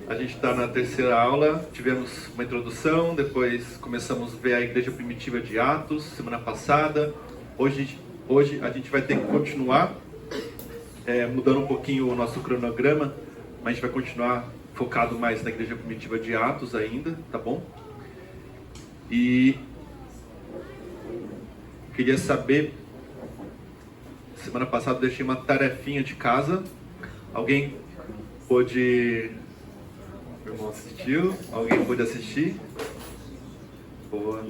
A gente está na terceira aula, tivemos uma introdução, depois começamos a ver a igreja primitiva de Atos, semana passada. Hoje a gente vai ter que continuar, mudando um pouquinho o nosso cronograma, mas a gente vai continuar focado mais na igreja primitiva de Atos ainda, tá bom? E queria saber, semana passada eu deixei uma tarefinha de casa, alguém pôde... Meu irmão assistiu, alguém pôde assistir? Boa.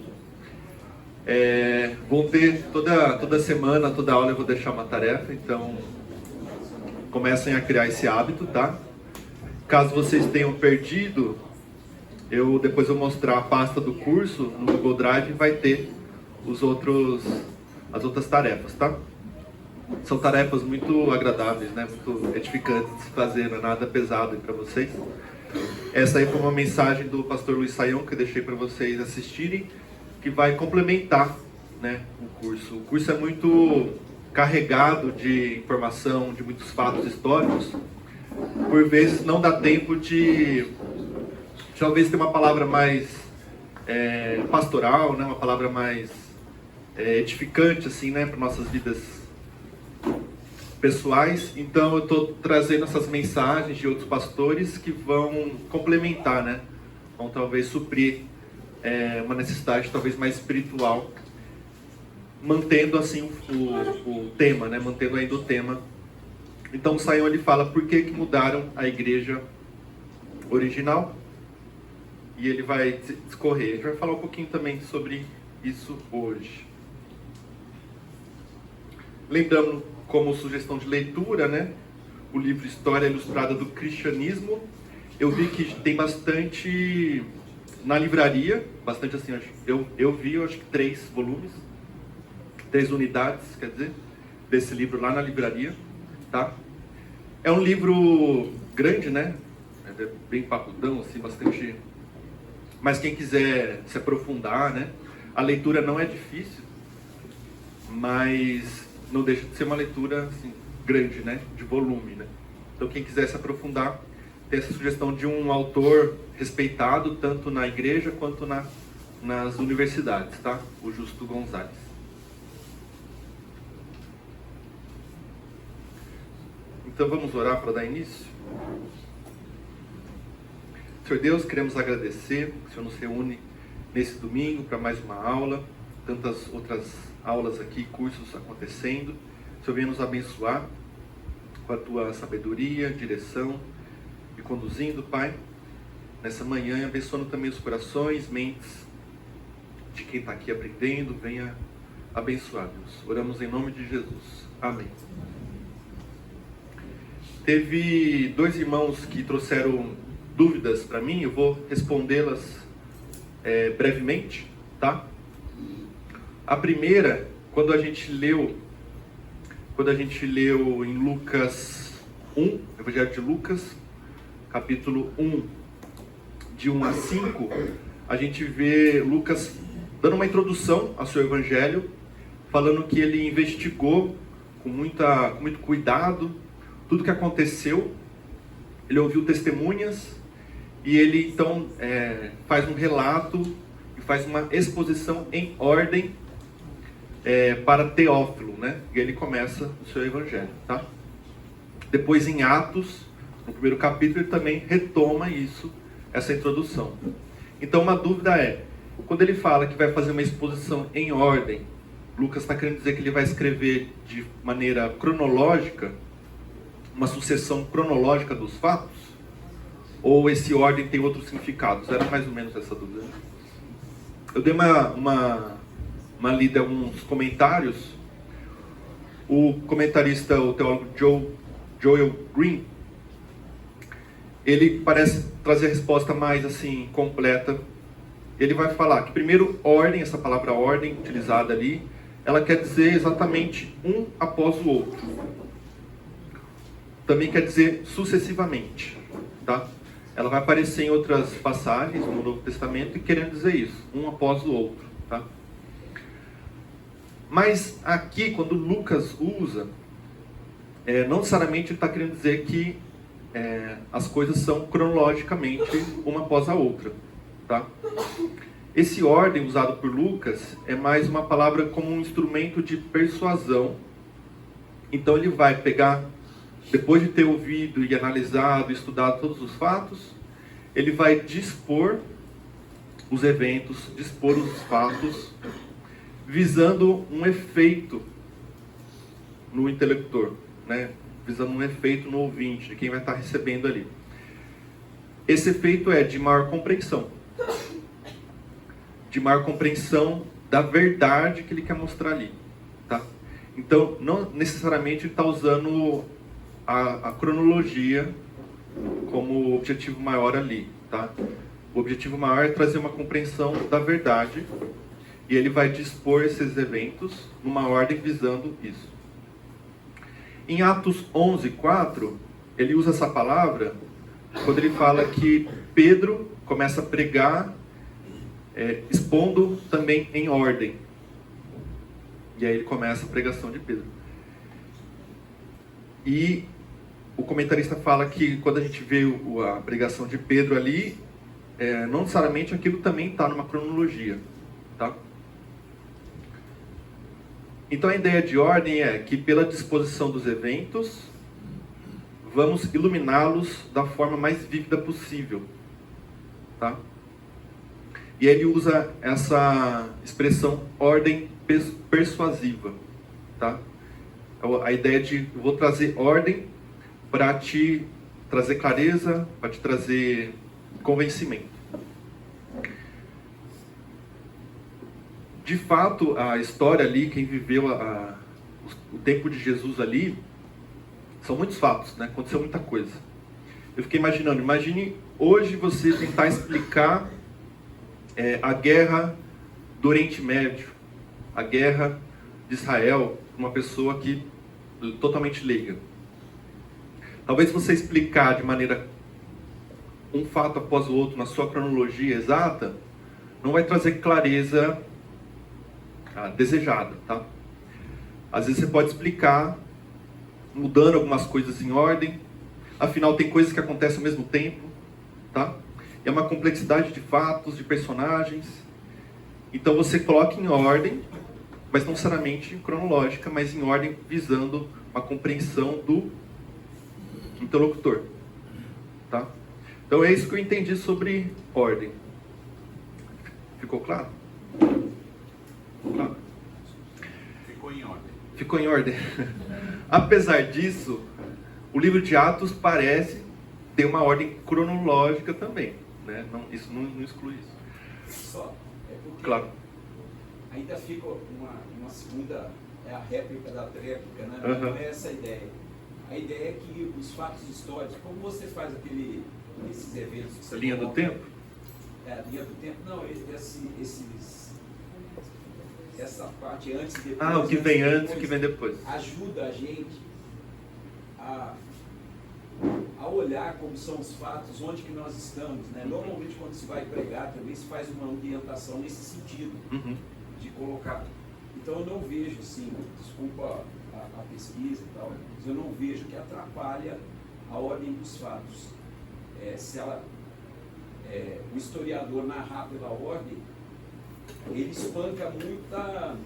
Vou ter toda semana, toda aula eu vou deixar uma tarefa, então comecem a criar esse hábito, tá? Caso vocês tenham perdido, depois eu mostrar a pasta do curso no Google Drive, vai ter as outras tarefas, tá? São tarefas muito agradáveis, né? Muito edificantes de se fazer, não é nada pesado para vocês. Essa aí foi uma mensagem do pastor Luiz Saião que eu deixei para vocês assistirem, que vai complementar, né, o curso. O curso é muito carregado de informação, de muitos fatos históricos. Por vezes não dá tempo de talvez ter uma palavra mais pastoral, né, uma palavra mais edificante assim, né, para nossas vidas pessoais. Então eu estou trazendo essas mensagens de outros pastores que vão complementar, né? Vão talvez suprir uma necessidade talvez mais espiritual, mantendo assim o tema, né? Mantendo ainda o tema. Então o Saião ele fala por que mudaram a igreja original, e ele vai discorrer. A gente vai falar um pouquinho também sobre isso hoje. Lembrando, como sugestão de leitura, né, o livro História Ilustrada do Cristianismo. Eu vi que tem bastante na livraria, bastante assim, eu acho que 3 volumes, 3 unidades, quer dizer, desse livro lá na livraria, tá? É um livro grande, né, é bem papudão, assim, bastante, mas quem quiser se aprofundar, né, a leitura não é difícil, mas não deixa de ser uma leitura assim, grande, né? De volume, né? Então quem quiser se aprofundar, tem essa sugestão de um autor respeitado tanto na igreja quanto nas universidades, tá? O Justo Gonzalez. Então vamos orar para dar início? Senhor Deus, queremos agradecer que o Senhor nos reúne nesse domingo para mais uma aula, tantas outras aulas aqui, cursos acontecendo. O Senhor venha nos abençoar com a Tua sabedoria, direção e conduzindo, Pai, nessa manhã, abençoando também os corações, mentes de quem está aqui aprendendo. Venha abençoar, Deus. Oramos em nome de Jesus. Amém. Teve 2 irmãos que trouxeram dúvidas para mim, eu vou respondê-las brevemente, tá? A primeira, quando a gente leu em Lucas 1, Evangelho de Lucas, capítulo 1, de 1 a 5, a gente vê Lucas dando uma introdução ao seu evangelho, falando que ele investigou com muito cuidado tudo que aconteceu, ele ouviu testemunhas, e ele então faz um relato e faz uma exposição em ordem para Teófilo, né? E ele começa o seu evangelho, tá? Depois em Atos, no primeiro capítulo, ele também retoma essa introdução. Então uma dúvida quando ele fala que vai fazer uma exposição em ordem, Lucas está querendo dizer que ele vai escrever de maneira cronológica, uma sucessão cronológica dos fatos? Ou esse ordem tem outros significados? Era mais ou menos essa dúvida. Eu dei uma lida, alguns comentários. O comentarista, o teólogo Joel Green, ele parece trazer a resposta mais assim completa. Ele vai falar que primeiro ordem, essa palavra ordem utilizada ali, ela quer dizer exatamente um após o outro. Também quer dizer sucessivamente, tá? Ela vai aparecer em outras passagens no Novo Testamento e querendo dizer isso, um após o outro, tá? Mas aqui, quando Lucas usa, não necessariamente ele está querendo dizer que as coisas são cronologicamente uma após a outra, tá? Esse ordem usado por Lucas é mais uma palavra como um instrumento de persuasão. Então ele vai pegar, depois de ter ouvido e analisado, estudado todos os fatos, ele vai dispor os eventos, dispor os fatos, visando um efeito no interlocutor, né? Visando um efeito no ouvinte, de quem vai estar recebendo ali. Esse efeito é de maior compreensão da verdade que ele quer mostrar ali, tá? Então, não necessariamente ele está usando a cronologia como objetivo maior ali, tá? O objetivo maior é trazer uma compreensão da verdade, e ele vai dispor esses eventos numa ordem visando isso. Em Atos 11:4, ele usa essa palavra quando ele fala que Pedro começa a pregar, expondo também em ordem. E aí ele começa a pregação de Pedro. E o comentarista fala que quando a gente vê a pregação de Pedro ali, não necessariamente aquilo também está numa cronologia, tá? Então a ideia de ordem é que pela disposição dos eventos, vamos iluminá-los da forma mais vívida possível, tá? E ele usa essa expressão ordem persuasiva, tá? A ideia de eu vou trazer ordem para te trazer clareza, para te trazer convencimento. De fato, a história ali, quem viveu o tempo de Jesus ali, são muitos fatos, né? Aconteceu muita coisa. Eu fiquei imaginando, imagine hoje você tentar explicar a guerra do Oriente Médio, a guerra de Israel, para uma pessoa que totalmente leiga. Talvez você explicar de maneira um fato após o outro na sua cronologia exata, não vai trazer clareza desejada, tá? Às vezes você pode explicar mudando algumas coisas em ordem, afinal tem coisas que acontecem ao mesmo tempo, tá? É uma complexidade de fatos, de personagens. Então você coloca em ordem, mas não necessariamente cronológica, mas em ordem visando uma compreensão do interlocutor, tá? Então é isso que eu entendi sobre ordem. Ficou claro? Claro? Ficou em ordem. Ficou em ordem. Apesar disso, o livro de Atos parece ter uma ordem cronológica também, né? Isso não exclui isso. Só, porque claro. Ainda fica uma segunda, a réplica da tréplica, né? Uhum. Não é essa a ideia. A ideia é que os fatos históricos, como você faz esses eventos que você Linha do coloca, tempo? Linha do tempo, não, essa parte antes e depois. O que vem antes e o que vem depois. Ajuda a gente a olhar como são os fatos, onde que nós estamos, né? Normalmente quando se vai pregar também se faz uma orientação nesse sentido, de colocar. Então eu não vejo assim, desculpa a pesquisa e tal, mas eu não vejo que atrapalha a ordem dos fatos. Se o historiador narrar pela ordem, ele espanca muita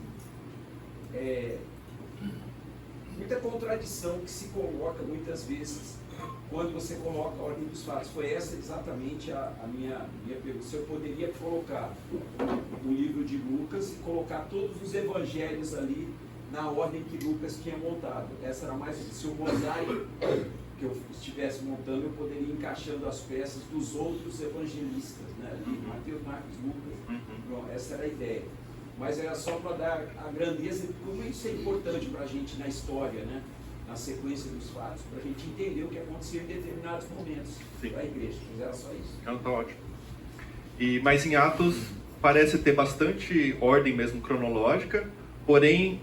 contradição que se coloca muitas vezes quando você coloca a ordem dos fatos. Foi essa exatamente a minha pergunta. Se eu poderia colocar o livro de Lucas e colocar todos os evangelhos ali na ordem que Lucas tinha montado. Essa era mais, se o mosaico que eu estivesse montando, eu poderia ir encaixando as peças dos outros evangelistas, né? Ali, Mateus, Marcos, Lucas. Bom, essa era a ideia. Mas era só para dar a grandeza de como isso é importante para a gente na história, né? Na sequência dos fatos, para a gente entender o que aconteceu em determinados momentos da igreja. Mas era só isso. Então tá ótimo. Mas em Atos parece ter bastante ordem mesmo cronológica, porém,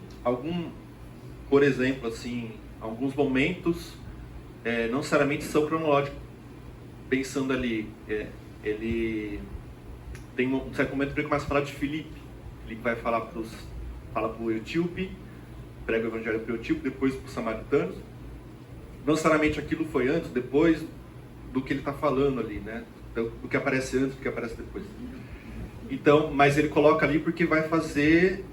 por exemplo, assim, alguns momentos não necessariamente são cronológicos. Pensando ali, ele tem um certo momento que ele começa a falar de Filipe. Filipe vai fala para o etíope, prega o evangelho para o etíope, depois para os samaritanos. não necessariamente aquilo foi antes, depois do que ele está falando ali, né? Do que aparece antes, do que aparece depois. Então, mas ele coloca ali porque vai fazer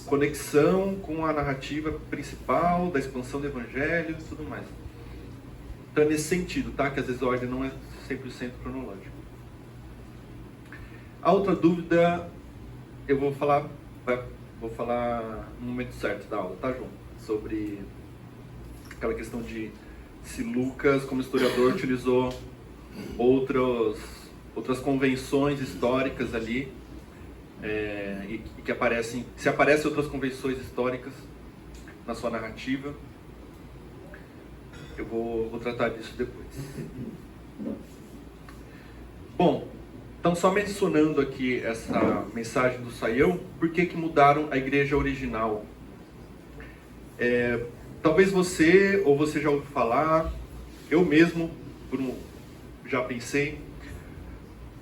conexão com a narrativa principal, da expansão do Evangelho e tudo mais. Então é nesse sentido, tá? Que às vezes a ordem não é 100% cronológica. A outra dúvida, eu vou falar no momento certo da aula, tá, João? Sobre aquela questão de se Lucas, como historiador, utilizou outras convenções históricas ali, e que aparecem, se aparecem outras convenções históricas na sua narrativa, eu vou tratar disso depois. Bom, então só mencionando aqui essa mensagem do Saião, por que mudaram a igreja original? Talvez você já ouviu falar, eu mesmo, já pensei,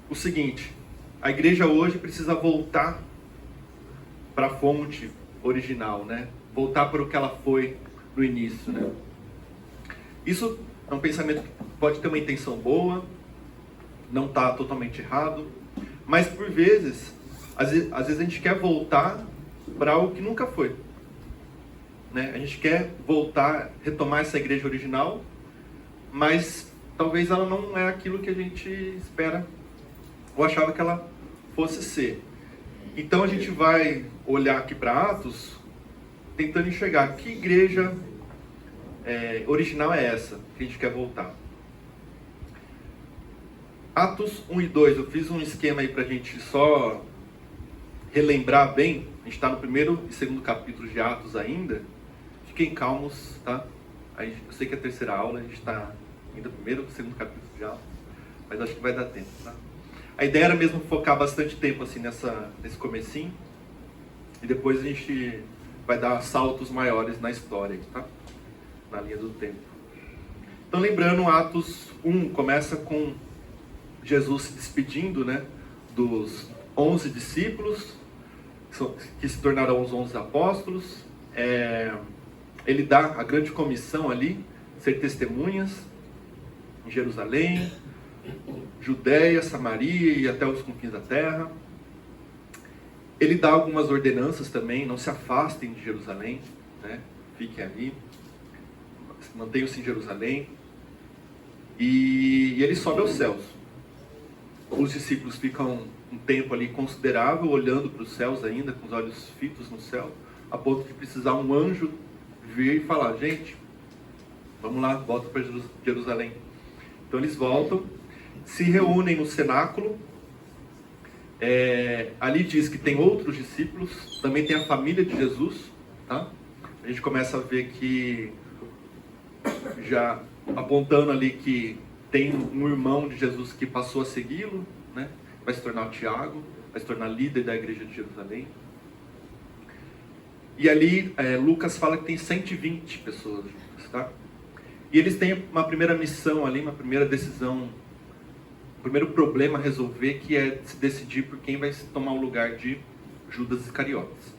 o seguinte: a igreja hoje precisa voltar para a fonte original, né? Voltar para o que ela foi no início, né? Isso é um pensamento que pode ter uma intenção boa, não está totalmente errado, mas por vezes, às vezes a gente quer voltar para algo que nunca foi, né? A gente quer voltar, retomar essa igreja original, mas talvez ela não é aquilo que a gente espera ou achava que ela fosse ser. Então a gente vai olhar aqui para Atos, tentando enxergar que igreja original é essa que a gente quer voltar. Atos 1 e 2, eu fiz um esquema aí para a gente só relembrar bem. A gente está no primeiro e segundo capítulo de Atos ainda. Fiquem calmos, tá? Eu sei que é a terceira aula, a gente está ainda no primeiro e segundo capítulo de Atos, mas acho que vai dar tempo, tá? A ideia era mesmo focar bastante tempo assim nesse comecinho, e depois a gente vai dar saltos maiores na história, tá? Na linha do tempo. Então, lembrando, Atos 1 começa com Jesus se despedindo, né, dos 11 discípulos, que se tornarão os 11 apóstolos. Ele dá a grande comissão ali, ser testemunhas em Jerusalém, Judéia, Samaria e até os confins da terra. Ele dá algumas ordenanças também: não se afastem de Jerusalém, né? Fiquem ali, mantenham-se em Jerusalém. E ele sobe aos céus. Os discípulos ficam um tempo ali considerável, olhando para os céus ainda, com os olhos fitos no céu, a ponto de precisar um anjo vir e falar: gente, vamos lá, volta para Jerusalém. Então eles voltam, se reúnem no cenáculo. Ali diz que tem outros discípulos, também tem a família de Jesus, tá? A gente começa a ver que, já apontando ali, que tem um irmão de Jesus que passou a segui-lo, né? Vai se tornar o Tiago, vai se tornar líder da igreja de Jerusalém. E ali Lucas fala que tem 120 pessoas juntas, tá? E eles têm uma primeira missão ali, uma primeira decisão, o primeiro problema a resolver, que é se decidir por quem vai tomar o lugar de Judas Iscariotes.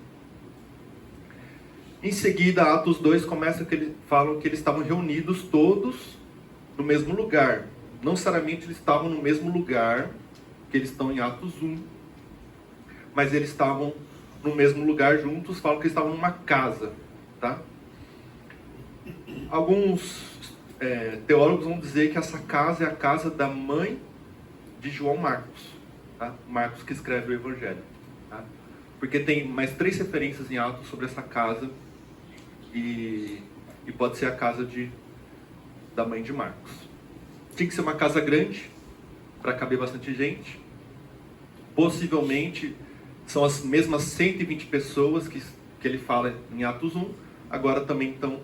Em seguida, Atos 2 começa que eles falam que eles estavam reunidos todos no mesmo lugar. Não necessariamente eles estavam no mesmo lugar que eles estão em Atos 1, mas eles estavam no mesmo lugar juntos. Falam que eles estavam numa casa, tá? Alguns teólogos vão dizer que essa casa é a casa da mãe de João Marcos, tá? Marcos que escreve o Evangelho, tá? Porque tem mais 3 referências em Atos sobre essa casa, e pode ser a casa da mãe de Marcos. Tinha que ser uma casa grande, para caber bastante gente. Possivelmente são as mesmas 120 pessoas que ele fala em Atos 1, agora também estão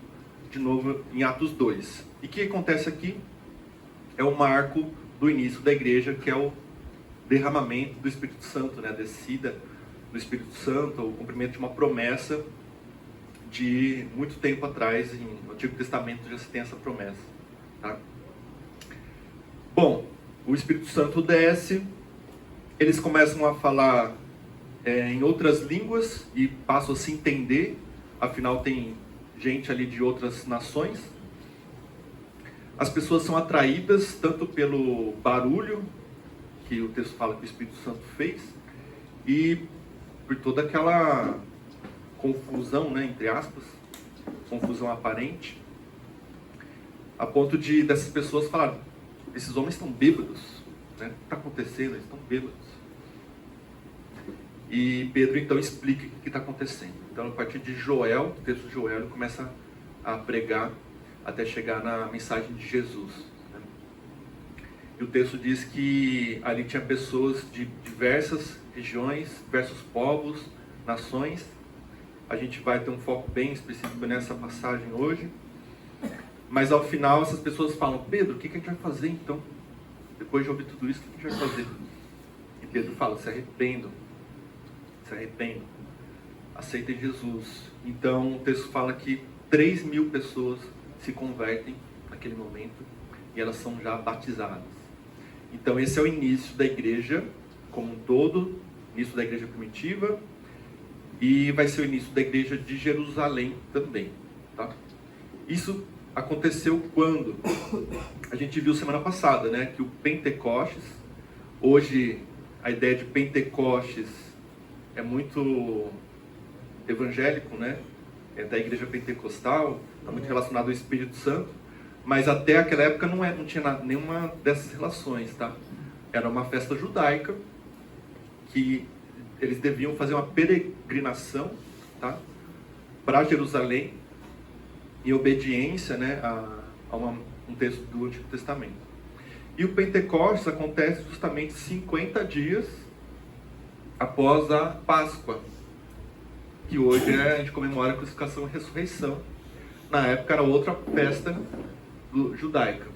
de novo em Atos 2. E o que acontece aqui é o marco do início da igreja, que é o derramamento do Espírito Santo, né? A descida do Espírito Santo, o cumprimento de uma promessa de muito tempo atrás. No Antigo Testamento já se tem essa promessa, tá? Bom, o Espírito Santo desce, eles começam a falar em outras línguas e passam a se entender, afinal tem gente ali de outras nações. as pessoas são atraídas tanto pelo barulho, que o texto fala que o Espírito Santo fez, e por toda aquela confusão, né, entre aspas, confusão aparente, a ponto de dessas pessoas falarem: esses homens estão bêbados, né? O que está acontecendo? Eles estão bêbados. E Pedro então explica o que está acontecendo. Então, a partir de Joel, o texto de Joel, ele começa a pregar até chegar na mensagem de Jesus, né? E o texto diz que ali tinha pessoas de diversas regiões, diversos povos, nações. A gente vai ter um foco bem específico nessa passagem hoje. Mas ao final essas pessoas falam: Pedro, o que a gente vai fazer então? Depois de ouvir tudo isso, o que a gente vai fazer? E Pedro fala: se arrependam, aceitem Jesus. Então o texto fala que 3.000 pessoas se convertem naquele momento e elas são já batizadas. Então esse é o início da igreja como um todo, início da igreja primitiva, e vai ser o início da igreja de Jerusalém também, tá? Isso aconteceu quando? A gente viu semana passada, né, que o Pentecostes, hoje a ideia de Pentecostes é muito evangélico, né? É da igreja pentecostal, está muito relacionado ao Espírito Santo, mas até aquela época não tinha nenhuma dessas relações, tá? Era uma festa judaica que eles deviam fazer uma peregrinação, tá, para Jerusalém, em obediência, né, a um texto do Antigo Testamento. E o Pentecostes acontece justamente 50 dias após a Páscoa, que hoje a gente comemora a crucificação e ressurreição. Na época era outra festa judaica.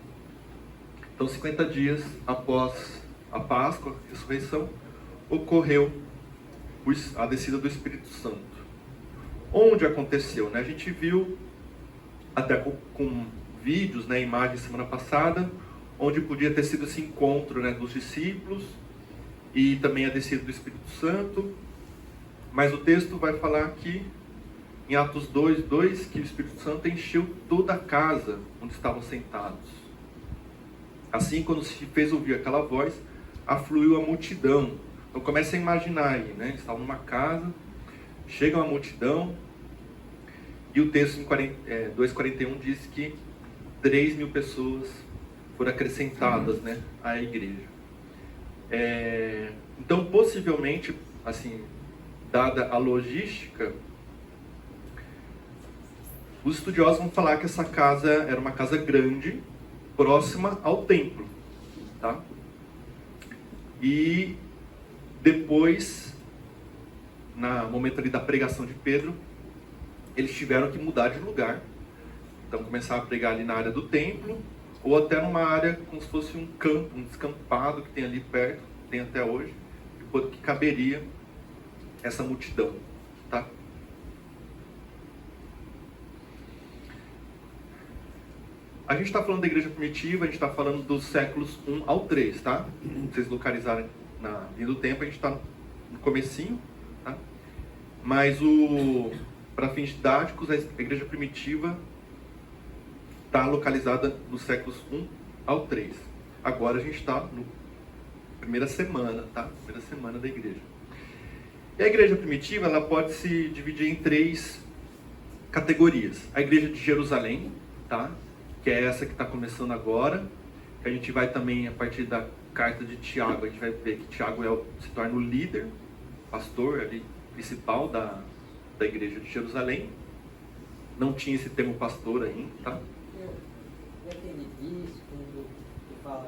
Então 50 dias após a Páscoa, a ressurreição, ocorreu a descida do Espírito Santo. Onde aconteceu, né? A gente viu até com vídeos, né, imagens semana passada, onde podia ter sido esse encontro, né, dos discípulos e também a descida do Espírito Santo. Mas o texto vai falar aqui, em Atos 2:2, que o Espírito Santo encheu toda a casa onde estavam sentados. Assim, quando se fez ouvir aquela voz, afluiu a multidão. Então começa a imaginar aí, né? Eles estavam numa casa, chega uma multidão, e o texto em 2:41 diz que 3.000 pessoas foram acrescentadas, né, à igreja. Então, possivelmente, assim, dada a logística, os estudiosos vão falar que essa casa era uma casa grande, próxima ao templo, tá? E depois, no momento ali da pregação de Pedro, eles tiveram que mudar de lugar. Então começaram a pregar ali na área do templo, ou até numa área como se fosse um campo, um descampado que tem ali perto, tem até hoje, que caberia essa multidão, tá? A gente está falando da igreja primitiva, a gente está falando dos séculos 1 ao 3, tá? Se vocês localizarem na linha do tempo, a gente está no comecinho, tá? Mas para fins didáticos, a igreja primitiva está localizada nos séculos 1 ao 3. Agora a gente está na primeira semana, tá? Primeira semana da igreja. E a igreja primitiva, ela pode se dividir em 3 categorias. A igreja de Jerusalém, tá? Que é essa que está começando agora. A gente vai também, a partir da carta de Tiago, a gente vai ver que Tiago se torna o líder, pastor ali, principal da igreja de Jerusalém. Não tinha esse termo pastor ainda, tá? Aquele bispo que fala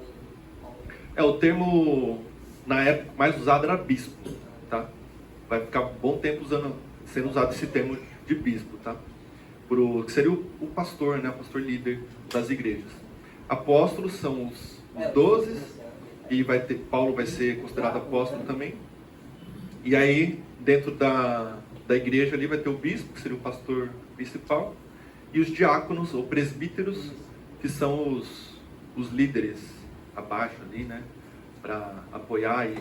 aí. O termo, na época, mais usado era bispo, tá? Vai ficar um bom tempo sendo usado esse termo de bispo, tá? Que seria o pastor, né? O pastor líder das igrejas. Apóstolos são os 12, e Paulo vai ser considerado apóstolo também. E aí, dentro da igreja ali vai ter o bispo, que seria o pastor principal, e os diáconos ou presbíteros, que são os líderes abaixo ali, né, para apoiar e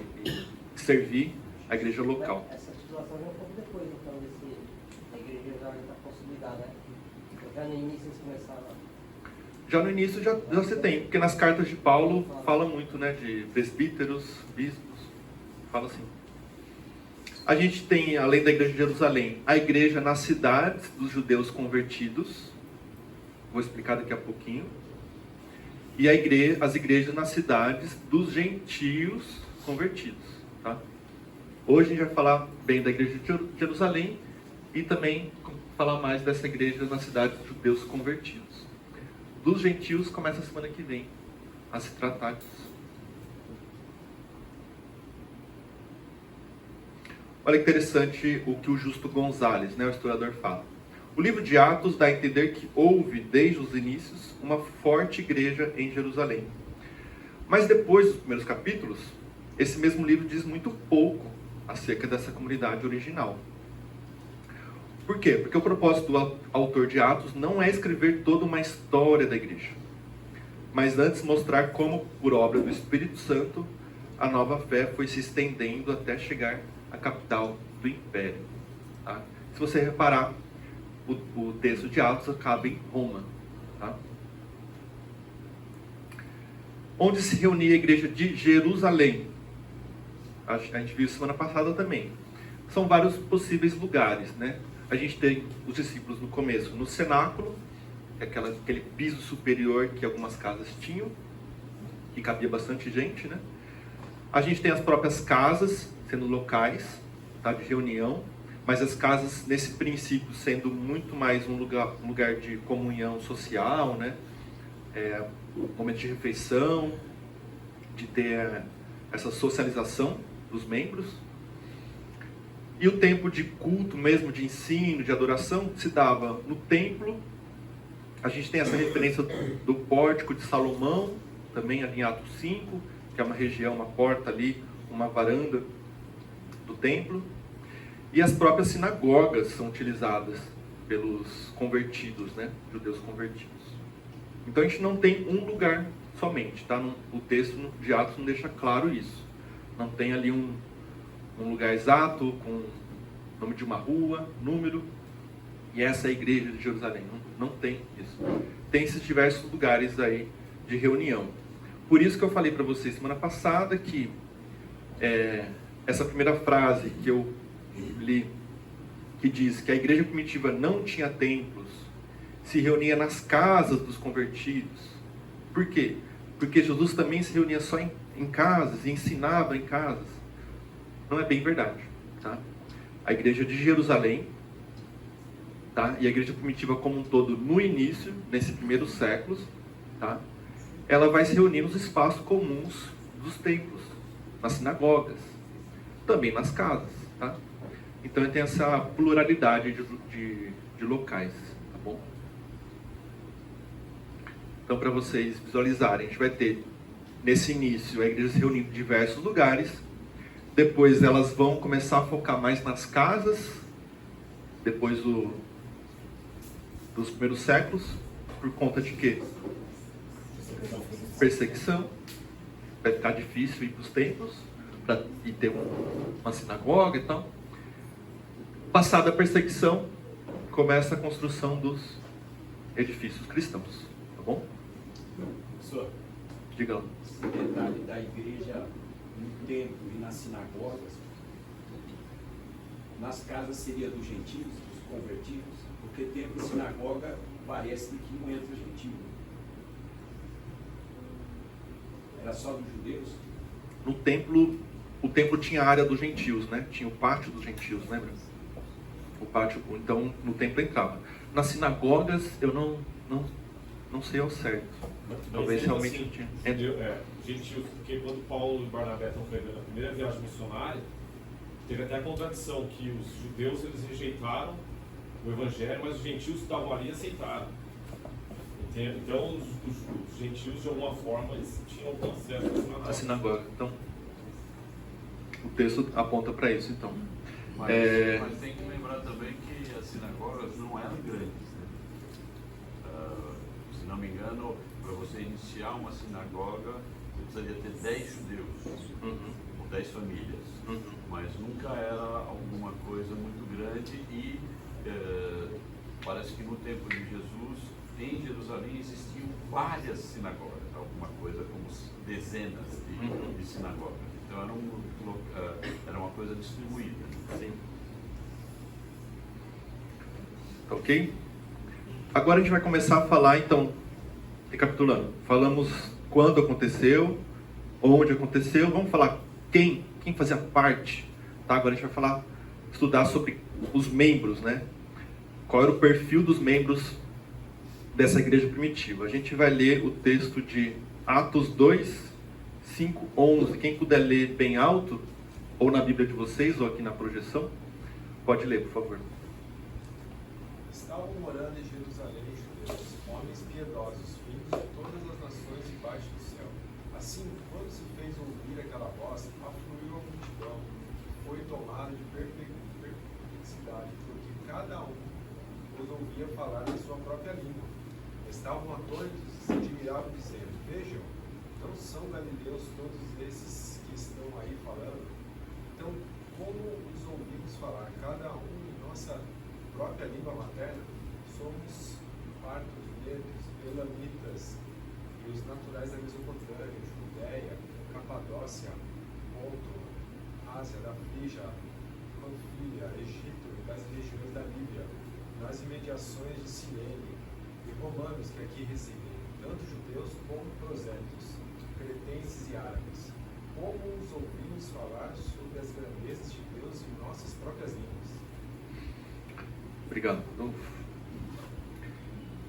servir a igreja local. Essa situação vem um pouco depois, então, da igreja já está consolidada, né? Já no início eles começaram. Já no início já você tem, porque nas cartas de Paulo fala muito, né, de presbíteros, bispos, fala assim. A gente tem, além da igreja de Jerusalém, a igreja nas cidades dos judeus convertidos, vou explicar daqui a pouquinho, e as igrejas nas cidades dos gentios convertidos, tá? Hoje a gente vai falar bem da igreja de Jerusalém e também falar mais dessa igreja nas cidades dos judeus convertidos. Dos gentios começa a semana que vem a se tratar disso. Olha que interessante o que o Justo Gonzalez, né, o historiador, fala. O livro de Atos dá a entender que houve, desde os inícios, uma forte igreja em Jerusalém. Mas depois dos primeiros capítulos, esse mesmo livro diz muito pouco acerca dessa comunidade original. Por quê? Porque o propósito do autor de Atos não é escrever toda uma história da igreja, mas antes mostrar como, por obra do Espírito Santo, a nova fé foi se estendendo até chegar à capital do Império. Tá? Se você reparar, o texto de Atos acaba em Roma. Tá? Onde se reunia a igreja de Jerusalém. A gente viu semana passada também. São vários possíveis lugares, né? A gente tem os discípulos no começo no cenáculo, que é aquele piso superior que algumas casas tinham, que cabia bastante gente, né? A gente tem as próprias casas, sendo locais, tá, de reunião, mas as casas, nesse princípio, sendo muito mais um lugar de comunhão social, né? Momento de refeição, de ter essa socialização dos membros. E o tempo de culto mesmo, de ensino, de adoração, se dava no templo. A gente tem essa referência do pórtico de Salomão, também ali em Atos 5, que é uma região, uma porta ali, uma varanda do templo. E as próprias sinagogas são utilizadas pelos convertidos, né? Judeus convertidos. Então a gente não tem um lugar somente, tá? O texto de Atos não deixa claro isso. Não tem ali um lugar exato, com o nome de uma rua, número, e essa é a igreja de Jerusalém. Não tem isso. Tem esses diversos lugares aí de reunião. Por isso que eu falei para vocês semana passada que essa primeira frase que eu li, que diz que a igreja primitiva não tinha templos, se reunia nas casas dos convertidos. Por quê? Porque Jesus também se reunia só em casas e ensinava em casas. Não é bem verdade, tá? A igreja de Jerusalém, tá? E a igreja primitiva como um todo, no início, nesses primeiros séculos, tá? Ela vai se reunir nos espaços comuns dos templos, nas sinagogas, também nas casas, tá? Então tem essa pluralidade de locais, tá bom? Então, para vocês visualizarem, a gente vai ter, nesse início, a igreja se reunindo em diversos lugares. Depois elas vão começar a focar mais nas casas, depois dos primeiros séculos, por conta de quê? Perseguição. Vai ficar difícil ir para os templos, e ter uma sinagoga e tal. Passada a perseguição, começa a construção dos edifícios cristãos, tá bom? Professor, Diga lá. esse detalhe da igreja no templo e nas sinagogas, nas casas seria dos gentios, dos convertidos, porque templo e sinagoga parece que não entra gentio. Era só dos judeus? No templo, o templo tinha a área dos gentios, né? Tinha o pátio dos gentios, lembra? O pátio, então no templo entrava. Nas sinagogas eu não sei ao certo. Talvez realmente assim, tinha. Gentios, porque quando Paulo e Barnabé estão pegando a primeira viagem missionária, teve até a contradição que os judeus eles rejeitaram o evangelho, mas os gentios que estavam ali aceitaram. Então os gentios de alguma forma eles tinham acesso A sinagoga. Então o texto aponta para isso, então. Mas tem que lembrar também que as sinagogas não eram grandes, né? Se não me engano, para você iniciar uma sinagoga, você precisaria ter 10 judeus, ou 10 famílias, mas nunca era alguma coisa muito grande e parece que no tempo de Jesus em Jerusalém existiam várias sinagogas, alguma coisa como dezenas de sinagogas. Então era uma coisa distribuída. Sim. Ok? Agora a gente vai começar a falar, então, recapitulando. Falamos quando aconteceu, onde aconteceu, vamos falar quem fazia parte. Tá? Agora a gente vai estudar sobre os membros, né? Qual era o perfil dos membros dessa igreja primitiva. A gente vai ler o texto de Atos 2, 5, 11. Quem puder ler bem alto, ou na Bíblia de vocês, ou aqui na projeção, pode ler, por favor. Estavam morando em Jerusalém judeus, homens piedosos, vindos de todas as nações debaixo do céu. Assim, quando se fez ouvir aquela voz, afluiu a multidão, foi tomado de perplexidade, porque cada um os ouvia falar na sua própria língua. Estavam atônitos e se admiravam, dizendo: vejam, não são galileus todos esses que estão aí falando? Então, como os ouvimos falar, cada um em nossa própria língua materna? Somos partos, medos, elamitas e os naturais da Mesopotâmia, Judéia, Capadócia, Ponto, Ásia, da Frígia, Panfilha, Egito e das regiões da Líbia, nas imediações de Cirene, e romanos que aqui residem, tanto judeus como prosélitos, cretenses e árabes. Como os ouvimos falar sobre as grandezas de Deus em nossas próprias línguas? Obrigado.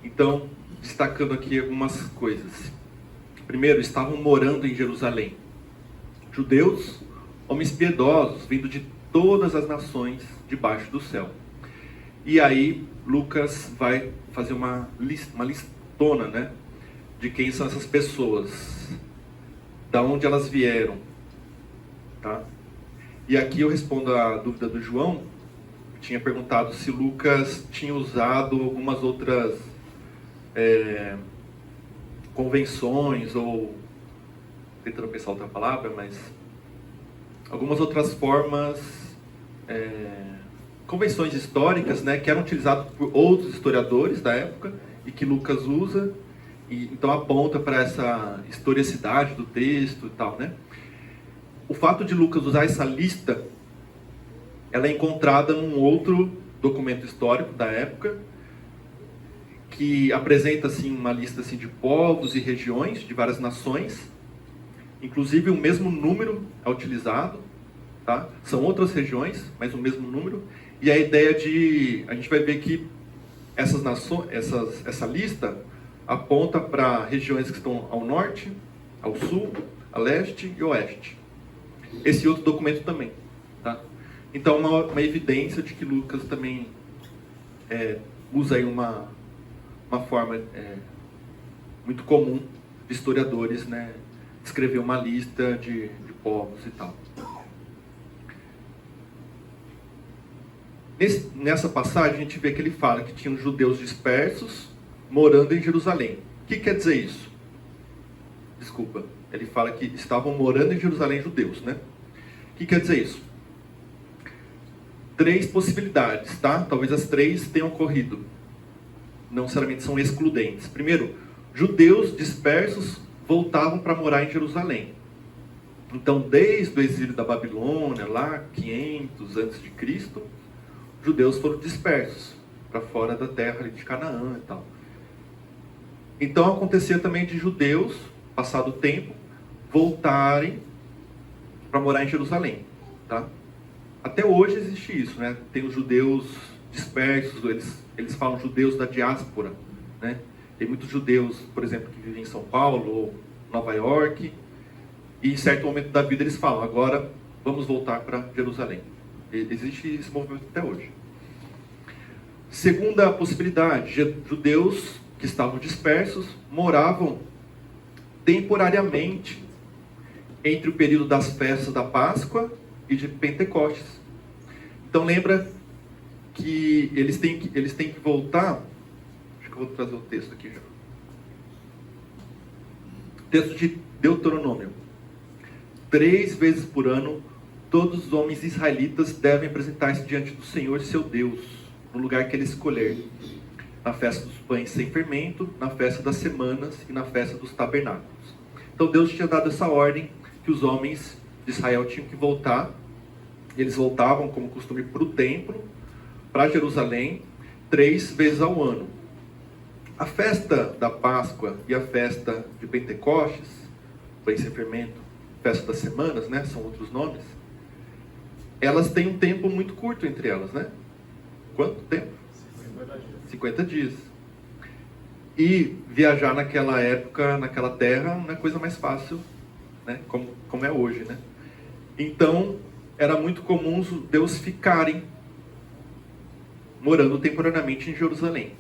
Então, destacando aqui algumas coisas. Primeiro, estavam morando em Jerusalém. Judeus, homens piedosos, vindo de todas as nações debaixo do céu. E aí, Lucas vai fazer uma listona, né? De quem são essas pessoas. Da onde elas vieram. Tá? E aqui eu respondo a dúvida do João. Tinha perguntado se Lucas tinha usado algumas outras convenções, ou tentando pensar outra palavra, mas algumas outras formas, convenções históricas, né, que eram utilizadas por outros historiadores da época e que Lucas usa, e então aponta para essa historicidade do texto e tal, né? O fato de Lucas usar essa lista, ela é encontrada num outro documento histórico da época, que apresenta assim, uma lista assim, de povos e regiões de várias nações. Inclusive o mesmo número é utilizado. Tá? São outras regiões, mas o mesmo número. E a ideia de... A gente vai ver que essa lista aponta para regiões que estão ao norte, ao sul, a leste e oeste. Esse outro documento também. Tá? Então, uma evidência de que Lucas também usa aí uma forma muito comum de historiadores, né, escrever uma lista de povos e tal. Nessa passagem, a gente vê que ele fala que tinham judeus dispersos morando em Jerusalém. O que quer dizer isso? Desculpa. Ele fala que estavam morando em Jerusalém judeus, né? O que quer dizer isso? 3 possibilidades, tá? Talvez as 3 tenham ocorrido. Não necessariamente são excludentes. Primeiro, judeus dispersos voltavam para morar em Jerusalém. Então, desde o exílio da Babilônia, lá 500 a.C., judeus foram dispersos para fora da terra ali de Canaã e tal. Então, acontecia também de judeus, passado o tempo, voltarem para morar em Jerusalém. Tá? Até hoje existe isso, né? Tem os judeus dispersos, eles falam judeus da diáspora, né? Tem muitos judeus, por exemplo, que vivem em São Paulo ou Nova York, e em certo momento da vida eles falam, agora vamos voltar para Jerusalém. Existe esse movimento até hoje. Segunda possibilidade, judeus que estavam dispersos moravam temporariamente entre o período das festas da Páscoa e de Pentecostes. Então lembra que eles têm que voltar. Acho que eu vou trazer o texto aqui já. Texto de Deuteronômio. 3 vezes por ano, todos os homens israelitas devem apresentar-se diante do Senhor, seu Deus, no lugar que ele escolher. na festa dos pães sem fermento, na festa das semanas e na festa dos tabernáculos. Então Deus tinha dado essa ordem que os homens de Israel tinham que voltar. Eles voltavam, como costume, para o templo, para Jerusalém, 3 vezes ao ano. A festa da Páscoa e a festa de Pentecostes, pães sem fermento, festa das semanas, né, são outros nomes, elas têm um tempo muito curto entre elas, né? Quanto tempo? 50 dias. E viajar naquela época, naquela terra, não é coisa mais fácil, né? Como é hoje, né? Então, era muito comum os judeus ficarem morando temporariamente em Jerusalém.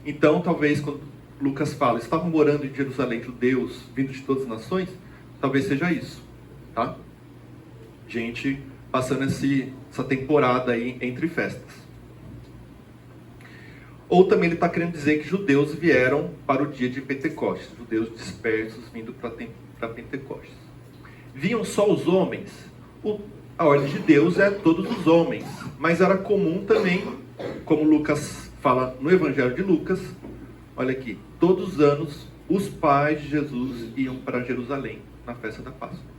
Então, talvez, quando Lucas fala, estavam morando em Jerusalém judeus, vindo de todas as nações, talvez seja isso, tá? Gente passando essa temporada aí entre festas. Ou também ele está querendo dizer que judeus vieram para o dia de Pentecostes, judeus dispersos vindo para Pentecostes. Vinham só os homens? A ordem de Deus é todos os homens, mas era comum também, como Lucas fala no Evangelho de Lucas, olha aqui, todos os anos os pais de Jesus iam para Jerusalém na festa da Páscoa.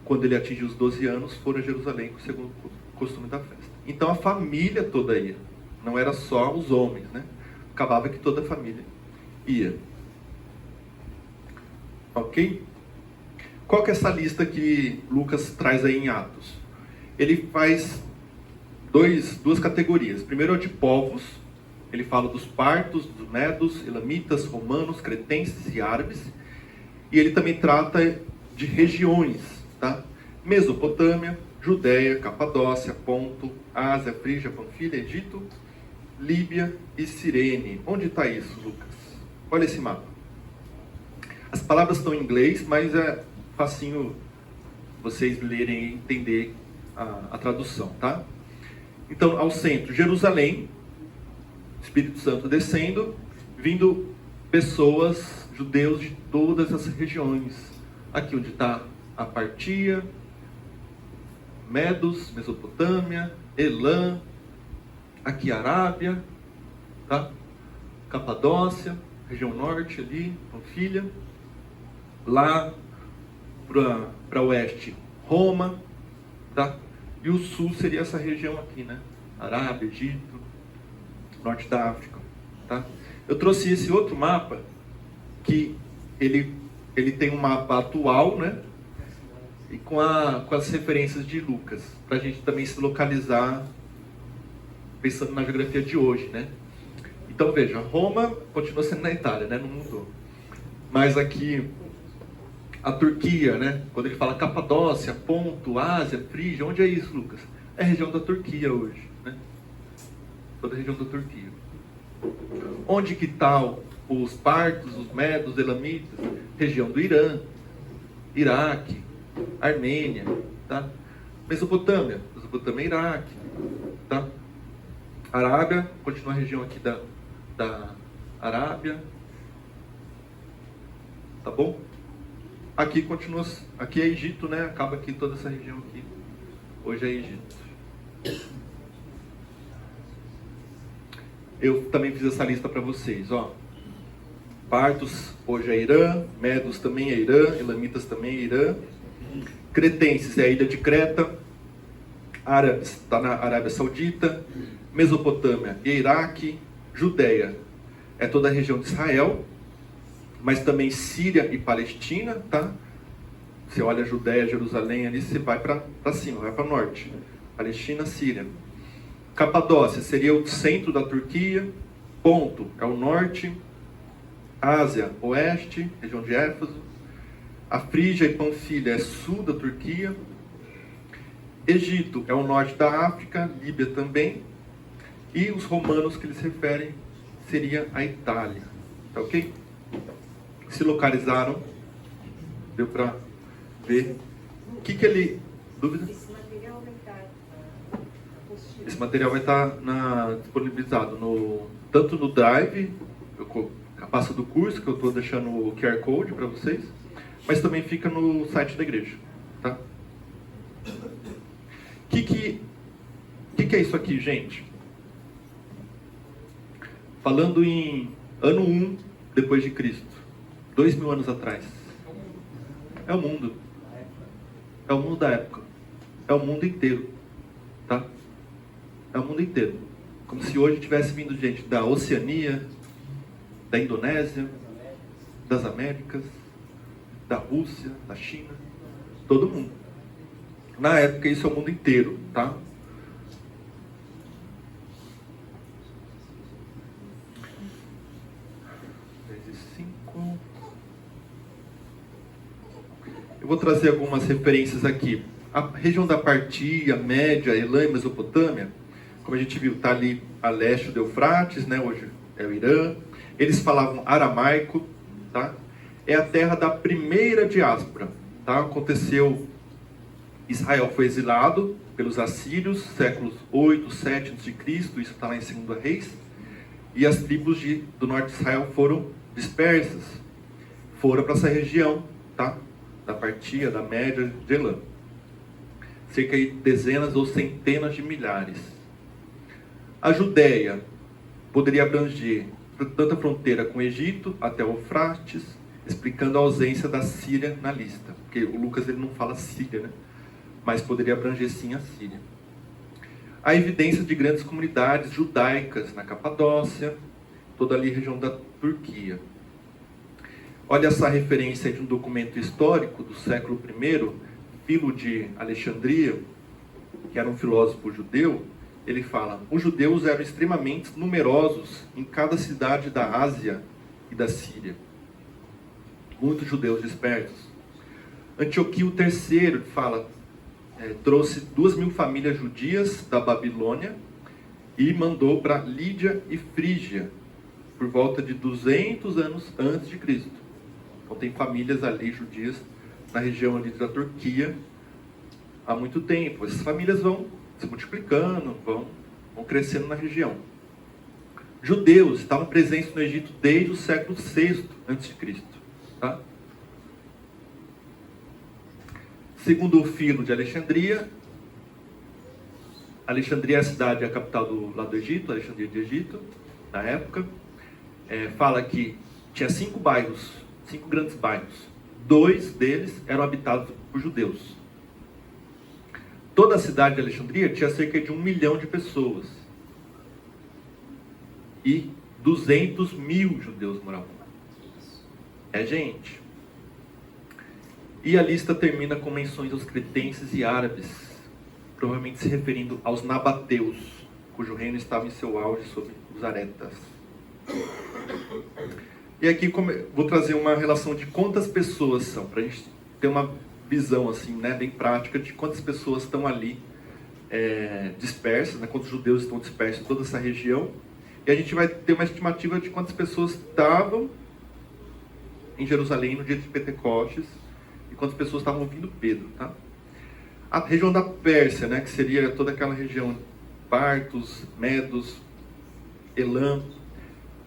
Quando ele atingiu os 12 anos, foram a Jerusalém, segundo o costume da festa. Então a família toda ia. Não era só os homens, né? Acabava que toda a família ia. Ok? Qual que é essa lista que Lucas traz aí em Atos? Ele faz duas categorias. Primeiro é o de povos. Ele fala dos partos, dos medos, elamitas, romanos, cretenses e árabes. E ele também trata de regiões, tá? Mesopotâmia, Judéia, Capadócia, Ponto, Ásia, Frígia, Panfilha, Egito, Líbia e Cirene. Onde está isso, Lucas? Olha esse mapa. As palavras estão em inglês, mas é facinho vocês lerem e entender a tradução, tá? Então, ao centro, Jerusalém, Espírito Santo descendo, vindo pessoas, judeus de todas as regiões. Aqui onde está a Partia, Medos, Mesopotâmia, Elã, aqui Arábia, tá? Capadócia, região norte ali, Panfilha, lá para oeste, Roma, tá? E o sul seria essa região aqui, né? Arábia, Egito, norte da África, tá? Eu trouxe esse outro mapa, que ele tem um mapa atual, né? E com as referências de Lucas, para a gente também se localizar pensando na geografia de hoje, né? Então veja, Roma continua sendo na Itália, né? Não mudou. Mas aqui a Turquia, né? Quando ele fala Capadócia, Ponto, Ásia, Frígia, onde é isso, Lucas? É a região da Turquia hoje, né? Toda a região da Turquia. Onde que estão os partos, os medos, os elamitas? Região do Irã, Iraque, Armênia, tá? Mesopotâmia e Iraque, tá? Arábia, continua a região aqui da Arábia, tá bom? Aqui continua, aqui é Egito, né? Acaba aqui toda essa região aqui. Hoje é Egito. Eu também fiz essa lista para vocês, ó. Partos hoje é Irã, Medos também é Irã, Elamitas também é Irã. Cretenses é a ilha de Creta, Árabes está na Arábia Saudita, Mesopotâmia e Iraque, Judéia é toda a região de Israel, mas também Síria e Palestina, tá? Você olha a Judéia, Jerusalém, ali você vai para cima, vai para o norte. Palestina, Síria. Capadócia seria o centro da Turquia, Ponto é o norte, Ásia, oeste, região de Éfeso. A Frígia e Panfilha é sul da Turquia. Egito é o norte da África, Líbia também. E os romanos que eles referem seria a Itália. Tá ok? Se localizaram. Deu para ver. O que ele... Dúvida? Esse material vai estar na apostila. Esse material vai estar disponibilizado tanto no Drive, a pasta do curso, que eu estou deixando o QR Code para vocês, mas também fica no site da igreja, tá? O que é isso aqui, gente? falando em ano 1 depois de Cristo, 2000 anos atrás. É o mundo. É o mundo da época. É o mundo inteiro. Tá? É o mundo inteiro. Como se hoje tivesse vindo gente da Oceania, da Indonésia, das Américas, da Rússia, da China, todo mundo. Na época isso é o mundo inteiro, tá? Eu vou trazer algumas referências aqui. A região da Partia, Média, Elã e Mesopotâmia, como a gente viu, está ali a leste do Eufrates, né? Hoje é o Irã. Eles falavam aramaico, tá? É a terra da primeira diáspora, tá? Aconteceu, Israel foi exilado pelos assírios, séculos 8, 7 a.C., isso está lá em 2 Reis, e as tribos do norte de Israel foram dispersas, foram para essa região, tá? Da Partia, da Média, de Elã. Cerca de dezenas ou centenas de milhares. A Judéia poderia abranger tanto a fronteira com o Egito até o Eufrates, explicando a ausência da Síria na lista. Porque o Lucas ele não fala Síria, né? Mas poderia abranger sim a Síria. Há evidência de grandes comunidades judaicas na Capadócia, toda ali a região da Turquia. Olha essa referência de um documento histórico do século I, Filo de Alexandria, que era um filósofo judeu. Ele fala: os judeus eram extremamente numerosos em cada cidade da Ásia e da Síria. Muitos judeus dispersos. Antioquio III fala, trouxe 2.000 famílias judias da Babilônia e mandou para Lídia e Frígia, por volta de 200 anos antes de Cristo. Então tem famílias ali judias na região ali da Turquia há muito tempo. Essas famílias vão se multiplicando, vão crescendo na região. Judeus estavam presentes no Egito desde o século VI a.C., tá? Segundo o Filo de Alexandria, Alexandria é a cidade, a capital do Egito, Alexandria de Egito, na época. Fala que tinha 5 bairros, 5 grandes bairros. 2 deles eram habitados por judeus. Toda a cidade de Alexandria tinha cerca de 1 milhão de pessoas. E 200.000 judeus moravam lá. É gente. E a lista termina com menções aos cretenses e árabes, provavelmente se referindo aos nabateus, cujo reino estava em seu auge sobre os aretas. E aqui vou trazer uma relação de quantas pessoas são, para a gente ter uma visão assim, né, bem prática de quantas pessoas estão ali dispersas, né, quantos judeus estão dispersos em toda essa região. E a gente vai ter uma estimativa de quantas pessoas estavam em Jerusalém no dia de Pentecostes e quantas pessoas estavam ouvindo Pedro. Tá? A região da Pérsia, né, que seria toda aquela região, Partos, Medos, Elã,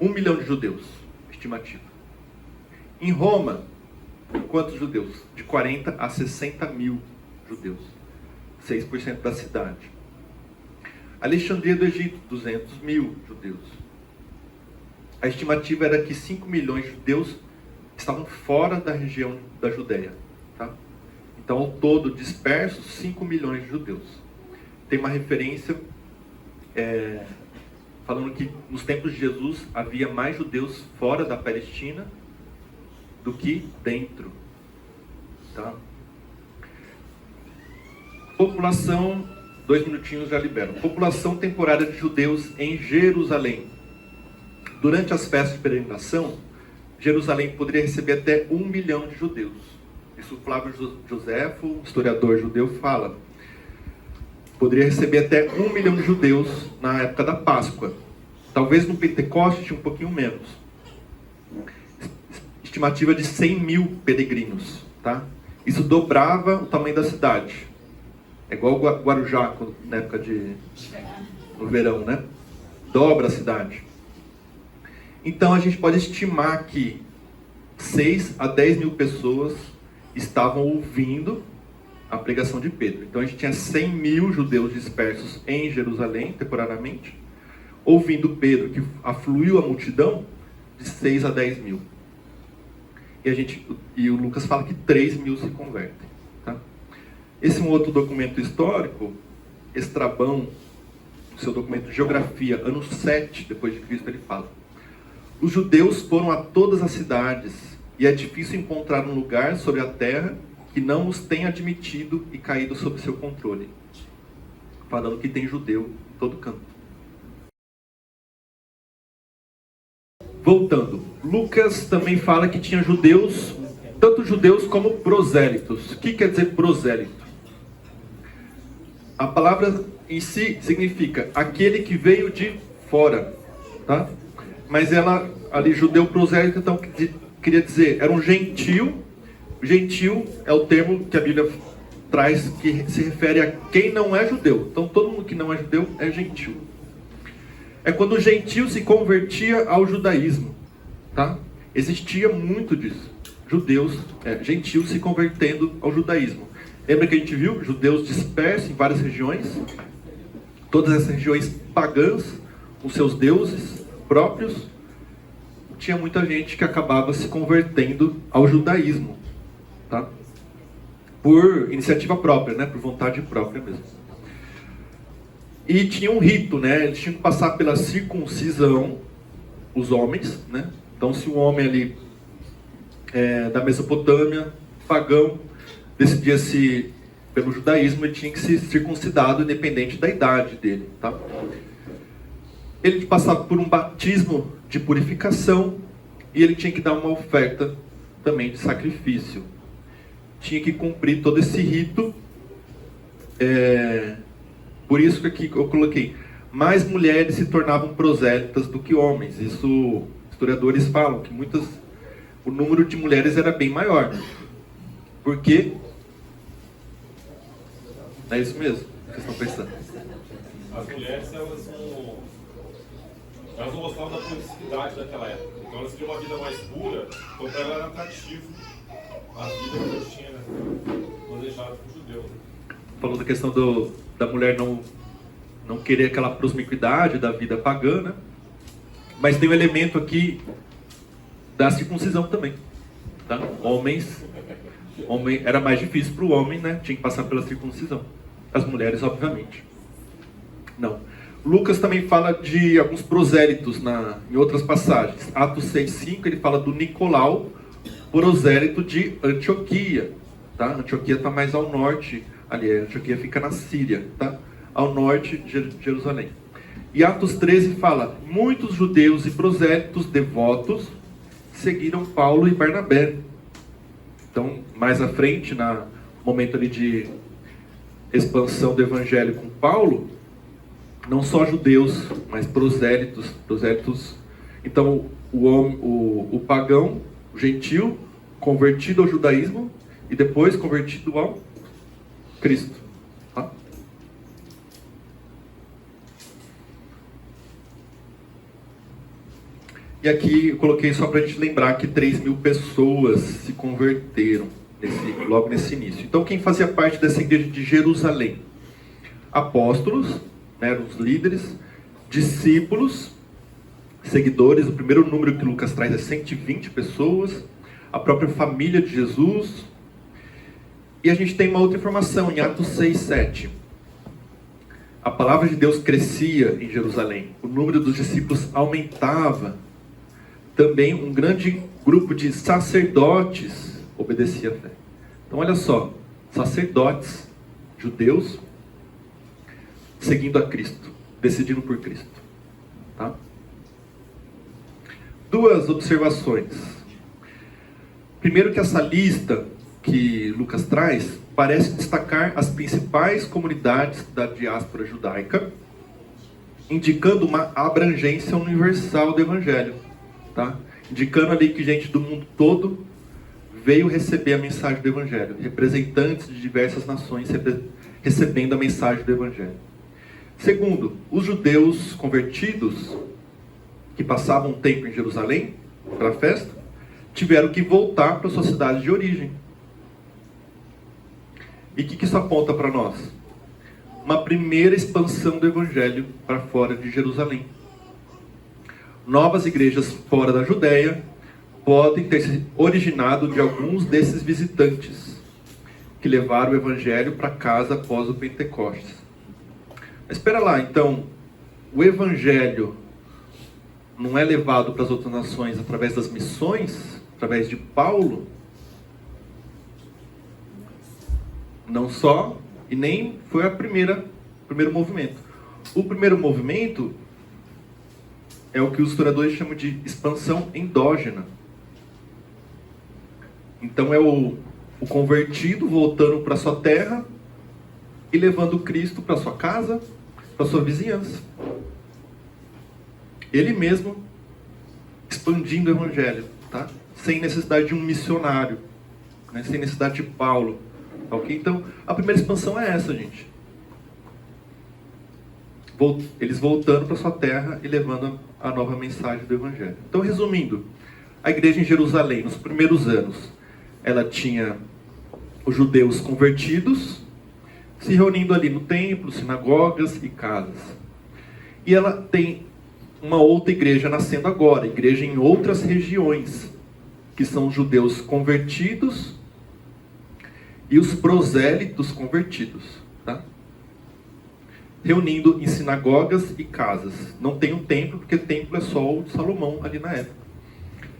1 milhão de judeus, estimativa. Em Roma, quantos judeus? De 40 a 60 mil judeus, 6% da cidade. Alexandria do Egito, 200.000 judeus. A estimativa era que 5 milhões de judeus estavam fora da região da Judéia. Tá? Então, ao todo, dispersos, 5 milhões de judeus. Tem uma referência falando que nos tempos de Jesus havia mais judeus fora da Palestina do que dentro. Tá? População, 2 minutinhos já libero. População temporária de judeus em Jerusalém. Durante as festas de peregrinação, Jerusalém poderia receber até 1 milhão de judeus. Isso Flávio Joséfo, historiador judeu, fala. Poderia receber até 1 milhão de judeus na época da Páscoa. Talvez no Pentecostes tinha um pouquinho menos. Estimativa de 100 mil peregrinos. Tá? Isso dobrava o tamanho da cidade. É igual Guarujá, na época no verão, né? Dobra a cidade. Então a gente pode estimar que 6 a 10 mil pessoas estavam ouvindo a pregação de Pedro. Então a gente tinha 100 mil judeus dispersos em Jerusalém, temporariamente. ouvindo Pedro, que afluiu a multidão, de 6 a 10 mil. E o Lucas fala que 3 mil se convertem. Tá? Esse é um outro documento histórico, Estrabão, seu documento de geografia, ano 7 depois de Cristo, ele fala: os judeus foram a todas as cidades, e é difícil encontrar um lugar sobre a terra que não os tenha admitido e caído sob seu controle. Falando que tem judeu em todo canto. Voltando, Lucas também fala que tinha judeus, tanto judeus como prosélitos. O que quer dizer prosélito? A palavra em si significa aquele que veio de fora, tá? Mas ela, ali, judeu prosélito, então queria dizer, era um gentil. Gentil é o termo que a Bíblia traz, que se refere a quem não é judeu. Então todo mundo que não é judeu é gentil. É quando o gentil se convertia ao judaísmo, tá? Existia muito disso. Gentios se convertendo ao judaísmo. Lembra que a gente viu judeus dispersos em várias regiões? Todas essas regiões pagãs, com seus deuses próprios. Tinha muita gente que acabava se convertendo ao judaísmo, tá? Por iniciativa própria, né? Por vontade própria mesmo. E tinha um rito, né? Eles tinham que passar pela circuncisão, os homens, né? Então, se um homem ali da Mesopotâmia, pagão, decidia-se pelo judaísmo, ele tinha que ser circuncidado independente da idade dele, tá? Ele passava por um batismo de purificação e ele tinha que dar uma oferta também de sacrifício. Tinha que cumprir todo esse rito. Por isso que aqui eu coloquei, mais mulheres se tornavam prosélitas do que homens. Isso, historiadores falam que o número de mulheres era bem maior. Por quê? É isso mesmo que vocês estão pensando. As mulheres, elas não gostavam da promiscuidade daquela época. Então elas tinham uma vida mais pura, então para ela era atrativo a vida que eles tinham, né? Planejada com o judeu. Falou da questão da mulher não querer aquela promiscuidade da vida pagã, né? Mas tem um elemento aqui da circuncisão também, tá? Homem, era mais difícil para o homem, né? Tinha que passar pela circuncisão. As mulheres, obviamente, não. Lucas também fala de alguns prosélitos em outras passagens. Atos 6,5, ele fala do Nicolau, prosélito de Antioquia, tá? Antioquia está mais ao norte, ali, Antioquia fica na Síria, tá? Ao norte de Jerusalém. E Atos 13 fala: muitos judeus e prosélitos devotos seguiram Paulo e Barnabé. Então, mais à frente, no momento ali de expansão do evangelho com Paulo, não só judeus, mas prosélitos. Então, o pagão, o gentil, convertido ao judaísmo e depois convertido ao Cristo. Tá? E aqui eu coloquei só para a gente lembrar que 3 mil pessoas se converteram logo nesse início. Então, quem fazia parte dessa igreja de Jerusalém? Apóstolos, né, os líderes, discípulos, seguidores. O primeiro número que Lucas traz é 120 pessoas, a própria família de Jesus. E a gente tem uma outra informação em Atos 6:7. A palavra de Deus crescia em Jerusalém, o número dos discípulos aumentava. Também um grande grupo de sacerdotes obedecia a fé. Então olha só, sacerdotes judeus seguindo a Cristo, decidindo por Cristo, tá? 2 observações. Primeiro, que essa lista que Lucas traz parece destacar as principais comunidades da diáspora judaica, indicando uma abrangência universal do evangelho, tá? Indicando ali que gente do mundo todo veio receber a mensagem do evangelho, representantes de diversas nações recebendo a mensagem do evangelho. Segundo, os judeus convertidos que passavam um tempo em Jerusalém para a festa, tiveram que voltar para sua cidade de origem. E o que isso aponta para nós? Uma primeira expansão do evangelho para fora de Jerusalém. novas igrejas fora da Judéia podem ter se originado de alguns desses visitantes que levaram o evangelho para casa após o Pentecostes. Mas espera lá, então, o evangelho não é levado para as outras nações através das missões, através de Paulo? Não só, e nem foi o primeiro movimento. O primeiro movimento é o que os historiadores chamam de expansão endógena. Então é o convertido voltando para sua terra e levando Cristo para sua casa, para sua vizinhança. Ele mesmo expandindo o evangelho, tá? Sem necessidade de um missionário, né? Sem necessidade de Paulo. Ok? Então, a primeira expansão é essa, gente. Eles voltando para sua terra e levando a nova mensagem do evangelho. Então, resumindo, a igreja em Jerusalém, nos primeiros anos, ela tinha os judeus convertidos, se reunindo ali no templo, sinagogas e casas. E ela tem uma outra igreja nascendo agora, igreja em outras regiões, que são os judeus convertidos e os prosélitos convertidos, tá? Reunindo em sinagogas e casas. Não tem um templo, porque o templo é só o de Salomão ali na época.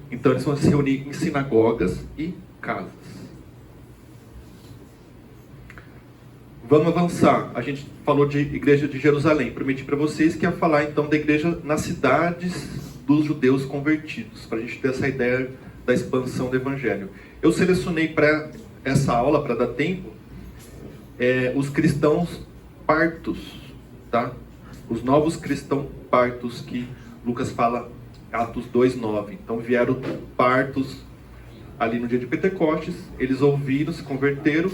Então eles vão se reunir em sinagogas e casas. Vamos avançar. A gente falou de igreja de Jerusalém. Prometi para vocês que ia falar então da igreja nas cidades dos judeus convertidos, para a gente ter essa ideia da expansão do evangelho. Eu selecionei para essa aula, para dar tempo, os cristãos partos, tá? Os novos cristãos partos que Lucas fala, Atos 2:9. Então vieram partos ali no dia de Pentecostes, eles ouviram, se converteram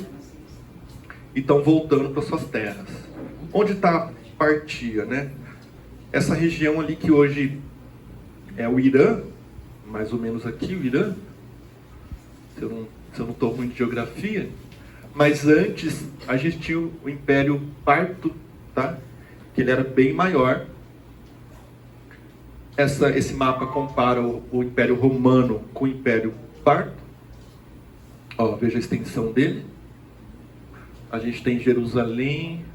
e estão voltando para suas terras. Onde está a Partia, né? Essa região ali que hoje é o Irã, mais ou menos aqui o Irã, se eu não estou ruim de geografia, mas antes a gente tinha o Império Parto, tá? Que ele era bem maior. Esse mapa compara o Império Romano com o Império Parto. Ó, veja a extensão dele. A gente tem Jerusalém,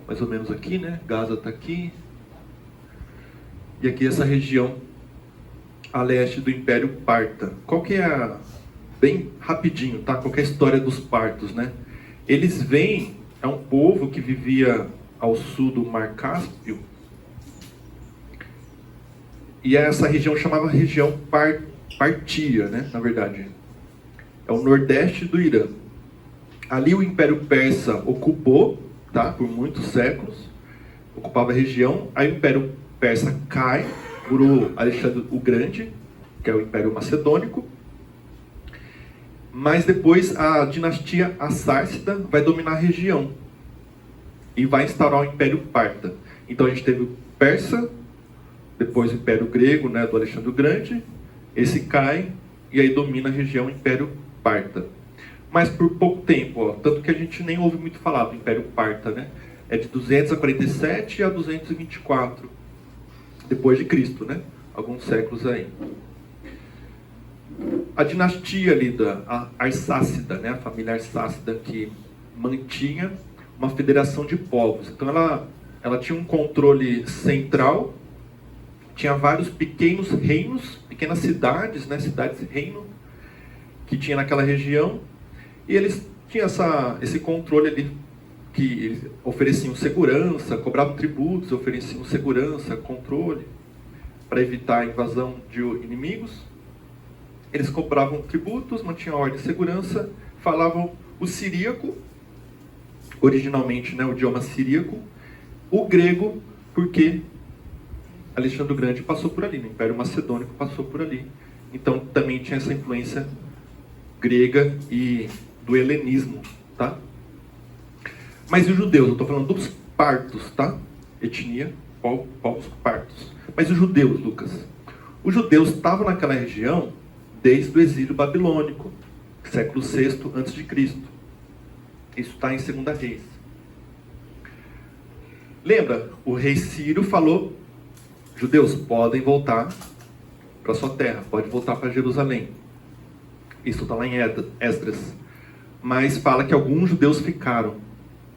mais ou menos aqui, né? Gaza está aqui. E aqui essa região a leste do Império Parta. Qual que é bem rapidinho, tá? Qual que é a história dos partos, né? Eles vêm, é um povo que vivia ao sul do Mar Cáspio. E essa região chamava região Partia, né? Na verdade, é o nordeste do Irã. Ali o Império Persa ocupou, tá? Por muitos séculos, ocupava a região. Aí o Império Persa cai por Alexandre o Grande, que é o Império Macedônico. Mas depois a dinastia Assárcida vai dominar a região e vai instaurar o Império Parta. Então a gente teve o Persa, depois o Império Grego, né, do Alexandre o Grande. Esse cai e aí domina a região Império Parta. Mas por pouco tempo, ó, tanto que a gente nem ouve muito falar do Império Parta, né? É de 247 a 224 depois de Cristo, né? Alguns séculos aí. A dinastia ali da Arsácida, né? A família Arsácida, que mantinha uma federação de povos. Então ela tinha um controle central, tinha vários pequenos reinos, pequenas cidades, né? Cidades-reino, que tinha naquela região. E eles tinham esse controle ali, que eles ofereciam segurança, cobravam tributos, ofereciam segurança, controle, para evitar a invasão de inimigos. Eles cobravam tributos, mantinham ordem e segurança, falavam o siríaco, originalmente, né, o idioma siríaco, o grego, porque Alexandre o Grande passou por ali, o Império Macedônico passou por ali. Então também tinha essa influência grega e do helenismo, tá? Mas os judeus, eu estou falando dos partos, tá? Etnia, povos partos. Mas os judeus, Lucas? Os judeus estavam naquela região desde o exílio babilônico, século VI a.C. Isso está em 2 Reis. Lembra? O rei Ciro falou judeus podem voltar para sua terra, pode voltar para Jerusalém. Isso está lá em Esdras. Mas fala que alguns judeus ficaram.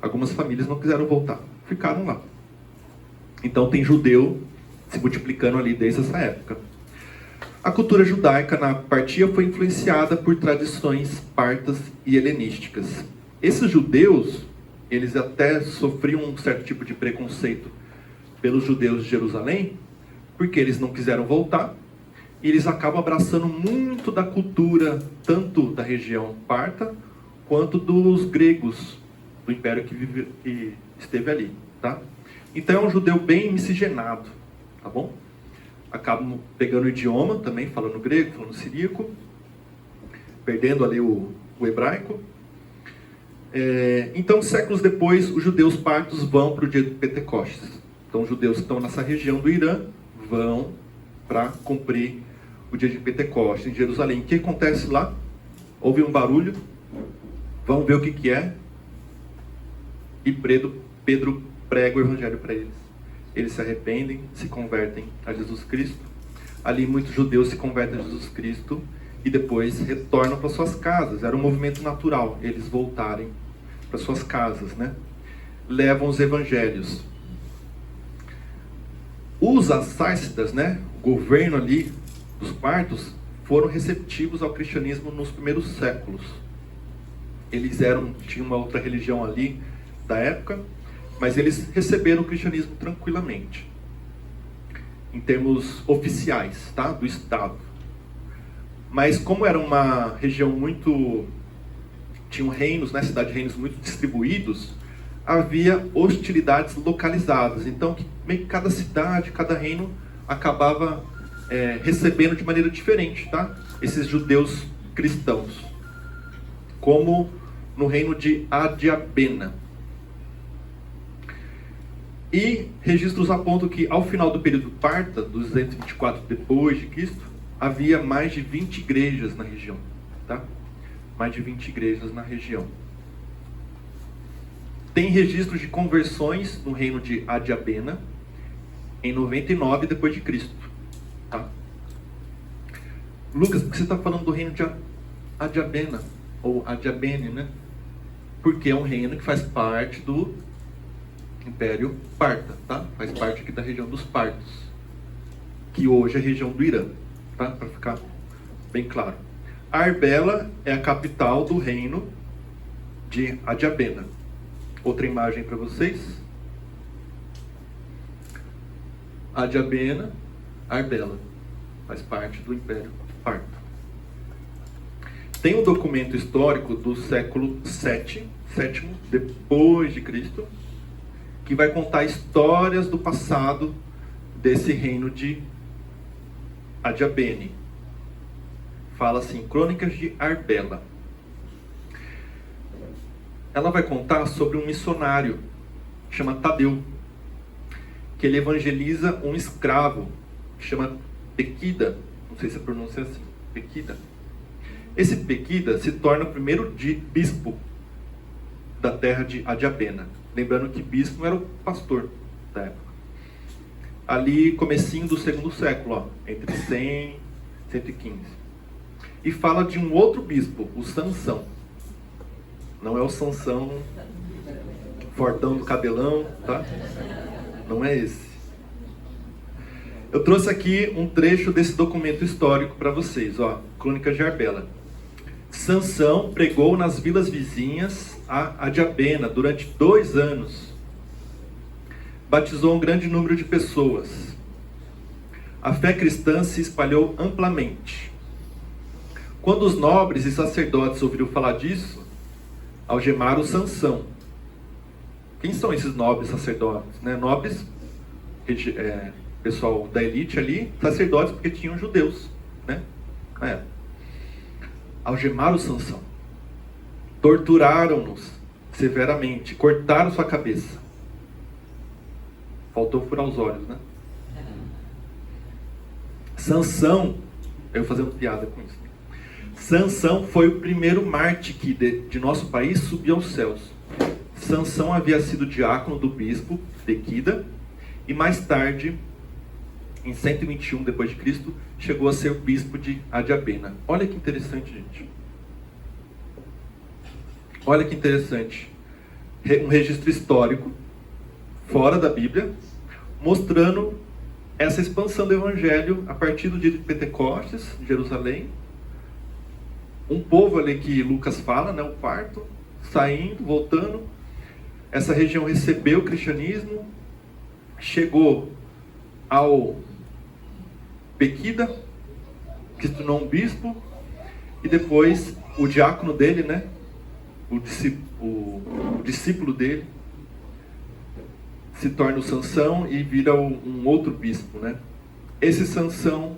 Algumas famílias não quiseram voltar, ficaram lá. Então tem judeu se multiplicando ali desde essa época. A cultura judaica na Partia foi influenciada por tradições partas e helenísticas. Esses judeus, eles até sofriam um certo tipo de preconceito pelos judeus de Jerusalém, porque eles não quiseram voltar, e eles acabam abraçando muito da cultura, tanto da região parta, quanto dos gregos, do império que esteve ali, tá? Então é um judeu bem miscigenado, tá bom? Acabam pegando o idioma também, falando grego, falando siríaco, perdendo ali o hebraico. Então, séculos depois, os judeus partos vão para o dia de Pentecostes. Então, os judeus que estão nessa região do Irã vão para cumprir o dia de Pentecostes em Jerusalém. O que acontece lá? Houve um barulho, vamos ver o que é. E Pedro prega o evangelho para eles. Eles se arrependem, se convertem a Jesus Cristo. Ali muitos judeus se convertem a Jesus Cristo e depois retornam para suas casas. Era um movimento natural, eles voltarem para suas casas, né? Levam os evangelhos. Os assárcidas, né? O governo ali dos partos, foram receptivos ao cristianismo nos primeiros séculos. Eles tinham uma outra religião ali da época, mas eles receberam o cristianismo tranquilamente, em termos oficiais, tá? Do Estado. Mas como era uma região muito... tinham reinos, né? Cidade-reinos muito distribuídos, havia hostilidades localizadas. Então, meio que cada cidade, cada reino, acabava recebendo de maneira diferente, tá? Esses judeus cristãos. Como no reino de Adiabena. E registros apontam que ao final do período parta, 224 depois de Cristo, havia mais de 20 igrejas na região, tá? Mais de 20 igrejas na região. Tem registros de conversões no reino de Adiabena em 99 depois de Cristo, tá? Lucas, por que você está falando do reino de Adiabena ou Adiabene, né? Porque é um reino que faz parte do Império Parta, tá? Faz parte aqui da região dos partos, que hoje é a região do Irã, tá? Para ficar bem claro. Arbela é a capital do reino de Adiabena. Outra imagem para vocês. Adiabena, Arbela, faz parte do Império Parto. Tem um documento histórico do século VII depois de Cristo, que vai contar histórias do passado desse reino de Adiabene. Fala assim, Crônicas de Arbela. Ela vai contar sobre um missionário, que chama Tadeu, que ele evangeliza um escravo, que chama Pequida, não sei se a pronúncia é assim, Pequida. Esse Pequida se torna o primeiro bispo da terra de Adiabena. Lembrando que bispo era o pastor da época. Ali, comecinho do segundo século, ó, entre 100 e 115. E fala de um outro bispo, o Sansão. Não é o Sansão fortão do cabelão, tá? Não é esse. Eu trouxe aqui um trecho desse documento histórico para vocês, ó, Crônicas de Arbela. Sansão pregou nas vilas vizinhas a Adiabena durante 2 anos. Batizou um grande número de pessoas. A fé cristã se espalhou amplamente. Quando os nobres e sacerdotes ouviram falar disso, algemaram Sansão. Quem são esses nobres sacerdotes? Né? Nobres, pessoal da elite ali, sacerdotes porque tinham judeus, né? Algemaram Sansão, torturaram-nos severamente, cortaram sua cabeça. Faltou furar os olhos, né? Sansão, eu fazendo piada com isso. Sansão foi o primeiro mártir que de nosso país subiu aos céus. Sansão havia sido diácono do bispo Pequida e mais tarde em 121 depois de Cristo, chegou a ser bispo de Adiabena. Olha que interessante, gente. Olha que interessante. Um registro histórico, fora da Bíblia, mostrando essa expansão do Evangelho a partir do dia de Pentecostes, em Jerusalém. Um povo ali que Lucas fala, né, o quarto, saindo, voltando. Essa região recebeu o cristianismo, chegou ao Pequida, que se tornou um bispo, e depois o diácono dele, né, o discípulo dele, se torna o Sansão e vira um outro bispo, né? Esse Sansão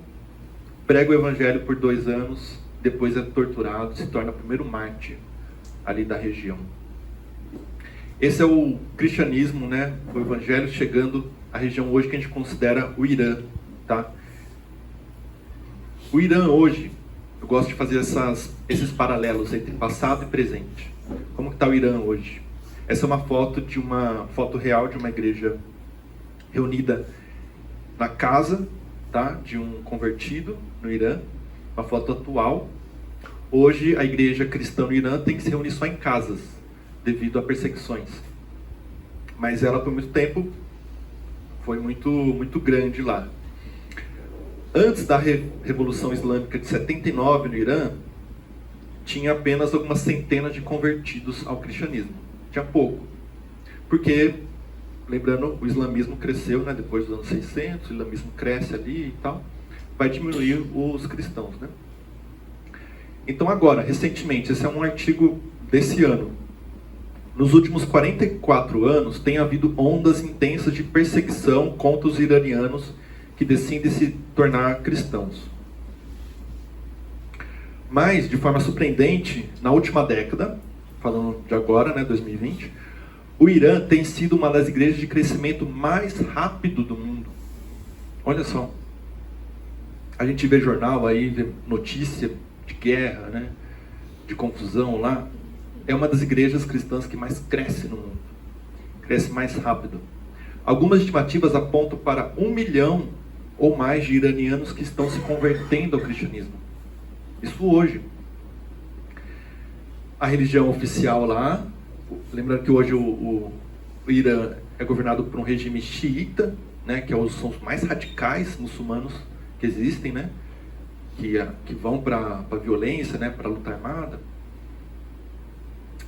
prega o evangelho por 2 anos, depois é torturado, se torna o primeiro mártir ali da região. Esse é o cristianismo, né? O evangelho chegando à região hoje que a gente considera o Irã, tá? O Irã hoje, eu gosto de fazer esses paralelos entre passado e presente. Como que está o Irã hoje? Essa é uma foto real de uma igreja reunida na casa, tá, de um convertido no Irã, uma foto atual. Hoje a igreja cristã no Irã tem que se reunir só em casas, devido a perseguições. Mas ela por muito tempo foi muito grande lá. Antes da Revolução Islâmica de 79 no Irã, tinha apenas algumas centenas de convertidos ao cristianismo. Tinha pouco. Porque, lembrando, o islamismo cresceu, né, depois dos anos 600, o islamismo cresce ali e tal, vai diminuir os cristãos, né? Então agora, recentemente, esse é um artigo desse ano. Nos últimos 44 anos, tem havido ondas intensas de perseguição contra os iranianos que decidem se tornar cristãos. Mas, de forma surpreendente, na última década, falando de agora, né, 2020, o Irã tem sido uma das igrejas de crescimento mais rápido do mundo. Olha só. A gente vê jornal aí, vê notícia de guerra, né, de confusão lá. É uma das igrejas cristãs que mais cresce no mundo. Cresce mais rápido. Algumas estimativas apontam para 1 milhão ou mais de iranianos que estão se convertendo ao cristianismo. Isso hoje. A religião oficial lá, lembrando que hoje o Irã é governado por um regime xiita, né, que são os mais radicais muçulmanos que existem, né, que vão para a violência, né, para a luta armada.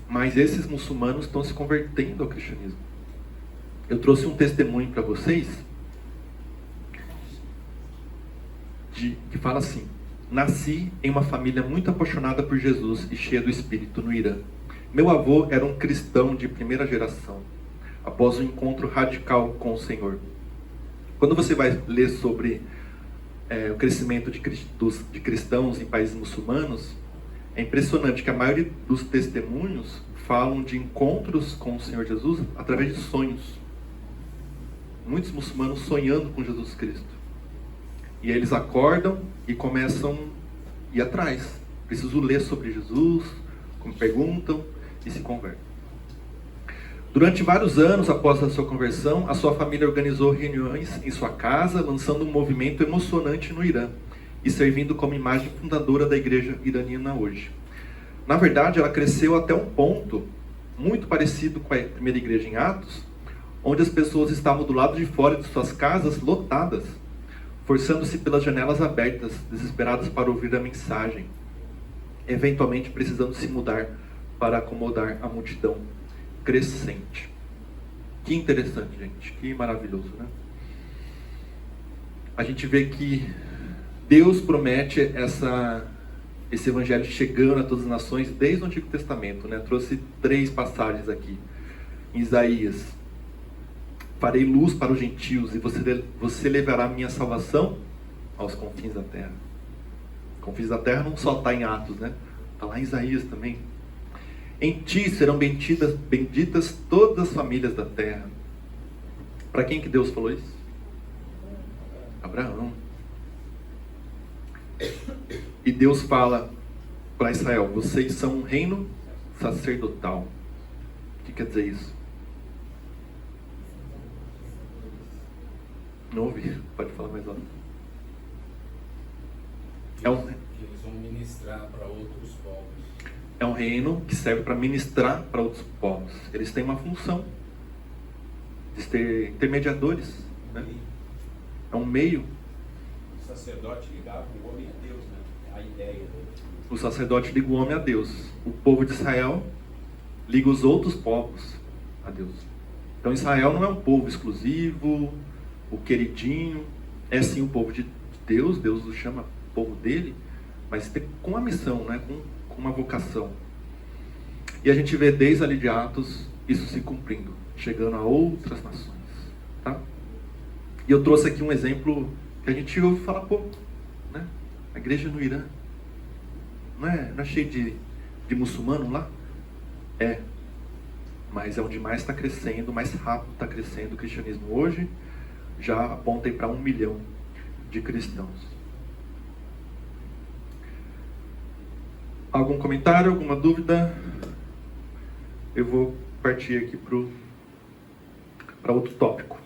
Mas esses muçulmanos estão se convertendo ao cristianismo. Eu trouxe um testemunho para vocês que fala assim: nasci em uma família muito apaixonada por Jesus e cheia do Espírito no Irã. Meu avô era um cristão de primeira geração, após um encontro radical com o Senhor. Quando você vai ler sobre o crescimento de cristãos em países muçulmanos, é impressionante que a maioria dos testemunhos falam de encontros com o Senhor Jesus através de sonhos. Muitos muçulmanos sonhando com Jesus Cristo. E aí eles acordam e começam a ir atrás. Preciso ler sobre Jesus, como perguntam e se convertem. Durante vários anos após a sua conversão, a sua família organizou reuniões em sua casa, lançando um movimento emocionante no Irã e servindo como imagem fundadora da igreja iraniana hoje. Na verdade, ela cresceu até um ponto muito parecido com a primeira igreja em Atos, onde as pessoas estavam do lado de fora de suas casas lotadas, forçando-se pelas janelas abertas, desesperadas para ouvir a mensagem, eventualmente precisando se mudar para acomodar a multidão crescente. Que interessante, gente, que maravilhoso, né? A gente vê que Deus promete esse evangelho chegando a todas as nações desde o Antigo Testamento, né? Trouxe 3 passagens aqui. Em Isaías: farei luz para os gentios e você levará minha salvação aos confins da terra. Confins da terra não só está em Atos, né? Está lá em Isaías também. Em ti serão benditas todas as famílias da terra. Para quem que Deus falou isso? Abraão. E Deus fala para Israel: vocês são um reino sacerdotal. O que quer dizer isso? Não ouvi, pode falar mais alto. Que eles vão ministrar para outros povos. É um reino que serve para ministrar para outros povos. Eles têm uma função de ser intermediadores, né? É um meio. O sacerdote ligava o homem a Deus, né? A ideia dele. O sacerdote liga o homem a Deus. O povo de Israel liga os outros povos a Deus. Então Israel não é um povo exclusivo, o queridinho. É sim o povo de Deus. Deus o chama povo dele, mas com uma missão, né? com uma vocação. E a gente vê desde ali de Atos isso se cumprindo, chegando a outras nações. Tá? E eu trouxe aqui um exemplo que a gente ouve falar pouco, né? A igreja no Irã. Não é cheio de muçulmano lá? É. Mas é onde mais está crescendo, mais rápido está crescendo o cristianismo hoje. Já aponta para 1 milhão de cristãos. Algum comentário, alguma dúvida? Eu vou partir aqui para outro tópico.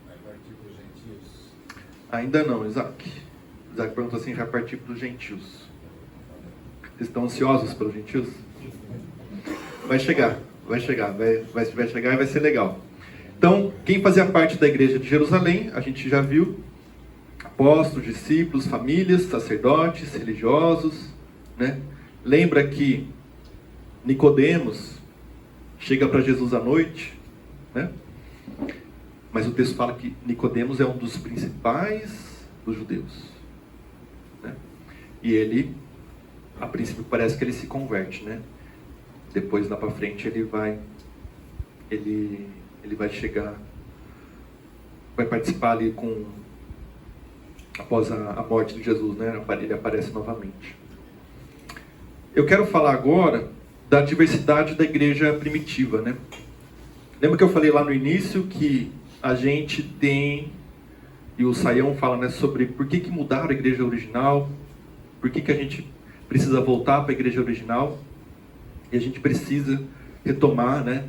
Vai partir para os gentios. Ainda não, Isaac. Isaac perguntou assim, já partir para os gentios. Vocês estão ansiosos pelos gentios? Vai chegar, vai chegar e vai ser legal. Então, quem fazia parte da igreja de Jerusalém, a gente já viu, apóstolos, discípulos, famílias, sacerdotes, religiosos, né? Lembra que Nicodemos chega para Jesus à noite, né? Mas o texto fala que Nicodemos é um dos principais dos judeus, né? E ele, a princípio parece que ele se converte, né? Depois lá para frente ele vai chegar, vai participar ali após a morte de Jesus, né? Ele aparece novamente. Eu quero falar agora da diversidade da igreja primitiva, né? Lembra que eu falei lá no início que a gente tem, e o Saião fala, né, sobre por que mudaram a igreja original, por que a gente precisa voltar para a igreja original, e a gente precisa retomar, né,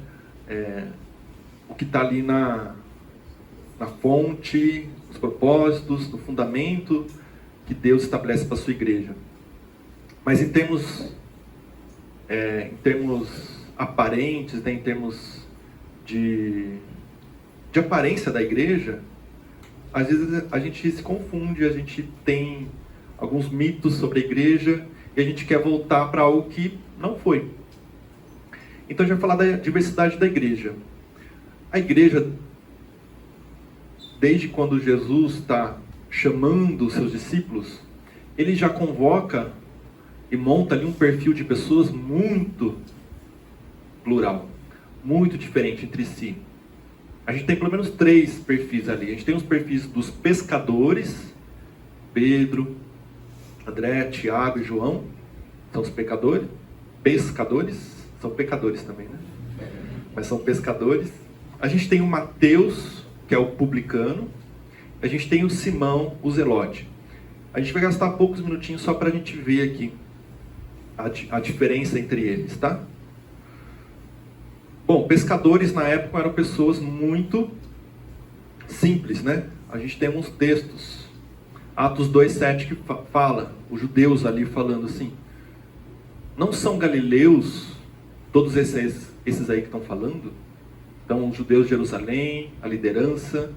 o que está ali na fonte, os propósitos, no fundamento que Deus estabelece para a sua igreja. Mas em termos aparentes, né, em termos de aparência da igreja, às vezes a gente se confunde, a gente tem alguns mitos sobre a igreja e a gente quer voltar para algo que não foi. Então a gente vai falar da diversidade da igreja. A igreja, desde quando Jesus está chamando os seus discípulos, ele já convoca e monta ali um perfil de pessoas muito plural, muito diferente entre si. A gente tem pelo menos 3 perfis ali. A gente tem os perfis dos pescadores, Pedro, André, Tiago e João, são os pescadores, são pecadores também, né? Mas são pescadores. A gente tem o Mateus, que é o publicano. A gente tem o Simão, o zelote. A gente vai gastar poucos minutinhos só para a gente ver aqui a diferença entre eles, tá? Bom, pescadores na época eram pessoas muito simples, né? A gente tem uns textos, Atos 2,7, que fala, os judeus ali falando assim, não são galileus, todos esses aí que estão falando? Então, os judeus de Jerusalém, a liderança,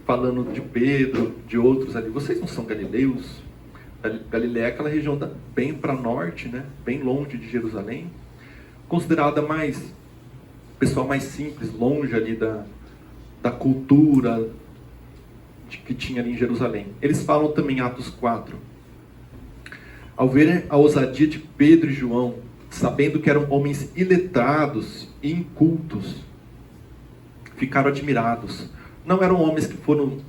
falando de Pedro, de outros ali, vocês não são galileus? Galileia é aquela região bem para norte, né? Bem longe de Jerusalém, considerada pessoal mais simples, longe ali da cultura que tinha ali em Jerusalém. Eles falam também em Atos 4. Ao verem a ousadia de Pedro e João, sabendo que eram homens iletrados e incultos, ficaram admirados. Não eram homens que foram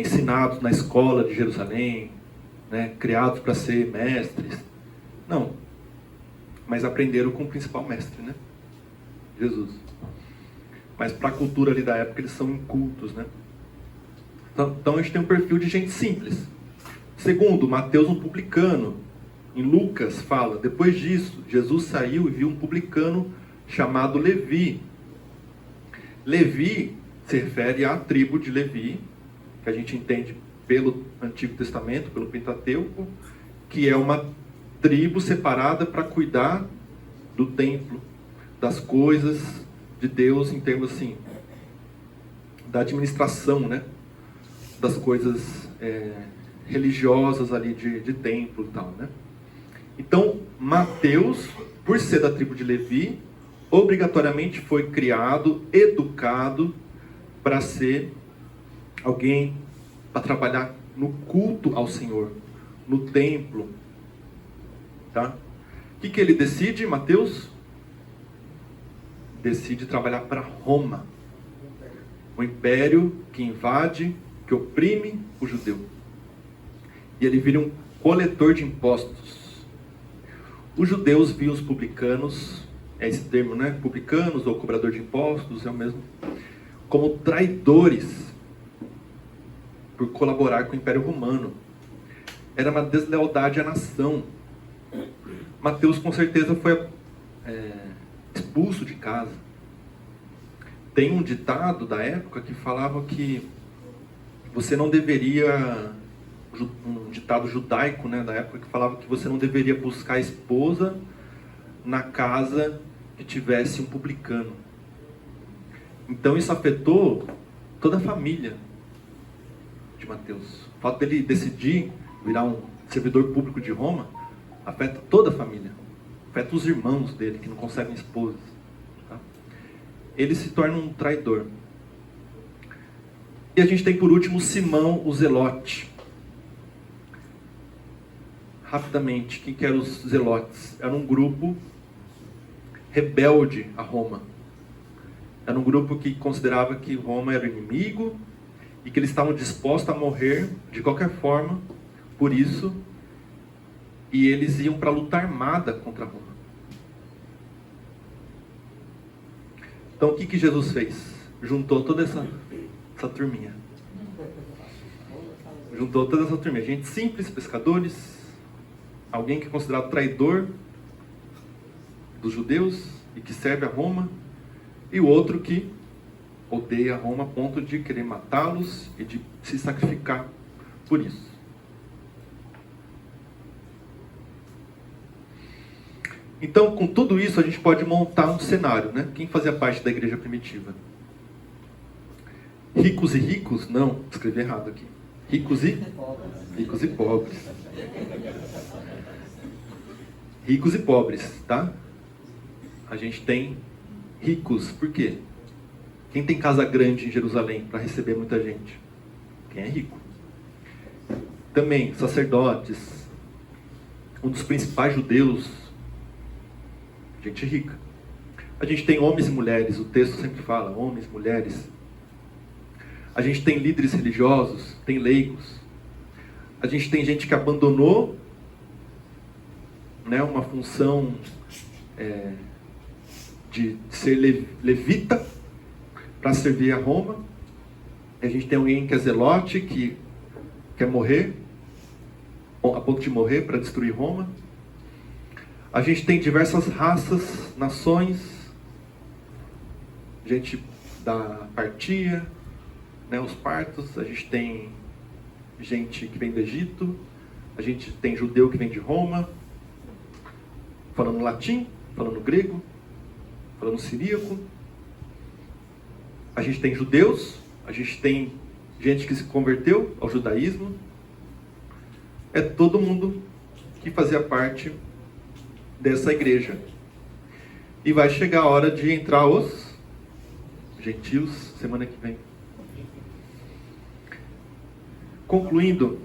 ensinados na escola de Jerusalém, né, criados para ser mestres. Não. Mas aprenderam com o principal mestre, né? Jesus. Mas para a cultura ali da época eles são incultos, né? Então a gente tem um perfil de gente simples. Segundo, Mateus, um publicano. Em Lucas fala, depois disso, Jesus saiu e viu um publicano chamado Levi. Levi se refere à tribo de Levi, que a gente entende pelo Antigo Testamento, pelo Pentateuco, que é uma tribo separada para cuidar do templo, das coisas de Deus, em termos assim, da administração, né? Das coisas religiosas ali de templo e tal, né? Então, Mateus, por ser da tribo de Levi, obrigatoriamente foi criado, educado para ser alguém para trabalhar no culto ao Senhor, no templo, tá? O que ele decide, Mateus? Decide trabalhar para Roma, o império que invade, que oprime o judeu. E ele vira um coletor de impostos. Os judeus viam os publicanos, é esse termo, né? Publicanos ou cobrador de impostos, é o mesmo, como traidores por colaborar com o Império Romano. Era uma deslealdade à nação. Mateus com certeza foi expulso de casa. Tem um ditado da época que falava que você não deveria, um ditado judaico, né, da época, que falava que você não deveria buscar esposa na casa que tivesse um publicano. Então isso afetou toda a família de Mateus. O fato dele decidir virar um servidor público de Roma afeta toda a família, afeta os irmãos dele que não conseguem esposas, tá? Ele se torna um traidor. E a gente tem por último Simão o Zelote. Rapidamente, quem que eram os zelotes? Era um grupo rebelde a Roma. Era um grupo que considerava que Roma era o inimigo e que eles estavam dispostos a morrer de qualquer forma por isso, e eles iam para luta armada contra Roma. Então o que Jesus fez? Juntou toda essa turminha. Juntou toda essa turminha. Gente simples, pescadores, alguém que é considerado traidor dos judeus e que serve a Roma, e o outro que odeia a Roma a ponto de querer matá-los e de se sacrificar por isso. Então, com tudo isso, a gente pode montar um cenário, né? Quem fazia parte da igreja primitiva? Ricos e ricos? Não, escrevi errado aqui. Ricos e pobres. Ricos e pobres, tá? A gente tem ricos, por quê? Quem tem casa grande em Jerusalém para receber muita gente? Quem é rico. Também sacerdotes, um dos principais judeus, gente rica. A gente tem homens e mulheres, o texto sempre fala, homens, mulheres. A gente tem líderes religiosos, tem leigos. A gente tem gente que abandonou, né, uma função de ser levita para servir a Roma. A gente tem alguém que é zelote, que quer morrer, a ponto de morrer para destruir Roma. A gente tem diversas raças, nações, gente da partia, né, os partos. A gente tem gente que vem do Egito, a gente tem judeu que vem de Roma, falando latim, falando grego, falando siríaco. A gente tem judeus, a gente tem gente que se converteu ao judaísmo. É todo mundo que fazia parte dessa igreja. E vai chegar a hora de entrar os gentios semana que vem. Concluindo,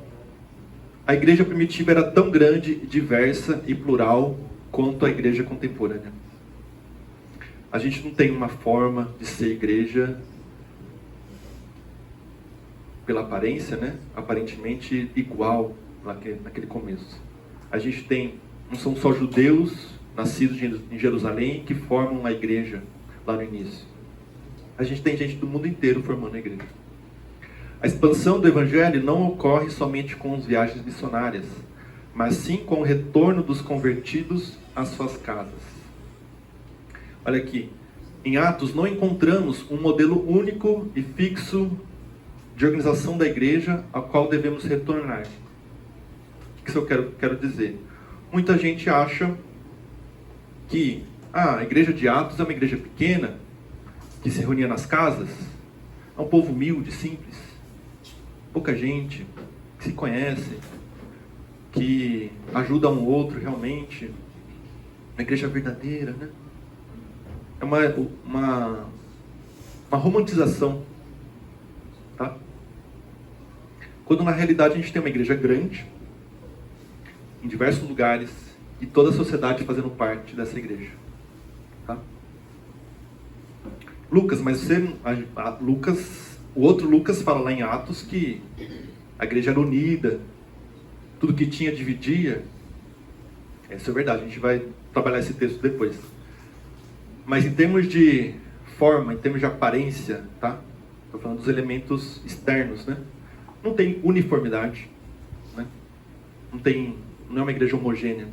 a igreja primitiva era tão grande, diversa e plural quanto a igreja contemporânea. A gente não tem uma forma de ser igreja pela aparência, né? Aparentemente igual naquele começo. A gente tem, não são só judeus nascidos em Jerusalém que formam a igreja lá no início. A gente tem gente do mundo inteiro formando a igreja. A expansão do Evangelho não ocorre somente com as viagens missionárias, mas sim com o retorno dos convertidos às suas casas. Olha aqui, em Atos não encontramos um modelo único e fixo de organização da igreja ao qual devemos retornar. O que isso eu quero dizer? Muita gente acha que a igreja de Atos é uma igreja pequena, que se reunia nas casas, é um povo humilde, simples, pouca gente, que se conhece, que ajuda um outro realmente, uma igreja verdadeira, né? É uma romantização, tá? Quando na realidade a gente tem uma igreja grande, em diversos lugares, e toda a sociedade fazendo parte dessa igreja, tá? Lucas, mas o outro Lucas fala lá em Atos que a igreja era unida, tudo que tinha dividia. Isso é verdade, a gente vai trabalhar esse texto depois. Mas em termos de forma, em termos de aparência, tá? Estou falando dos elementos externos, né? Não tem uniformidade, né? Não é uma igreja homogênea.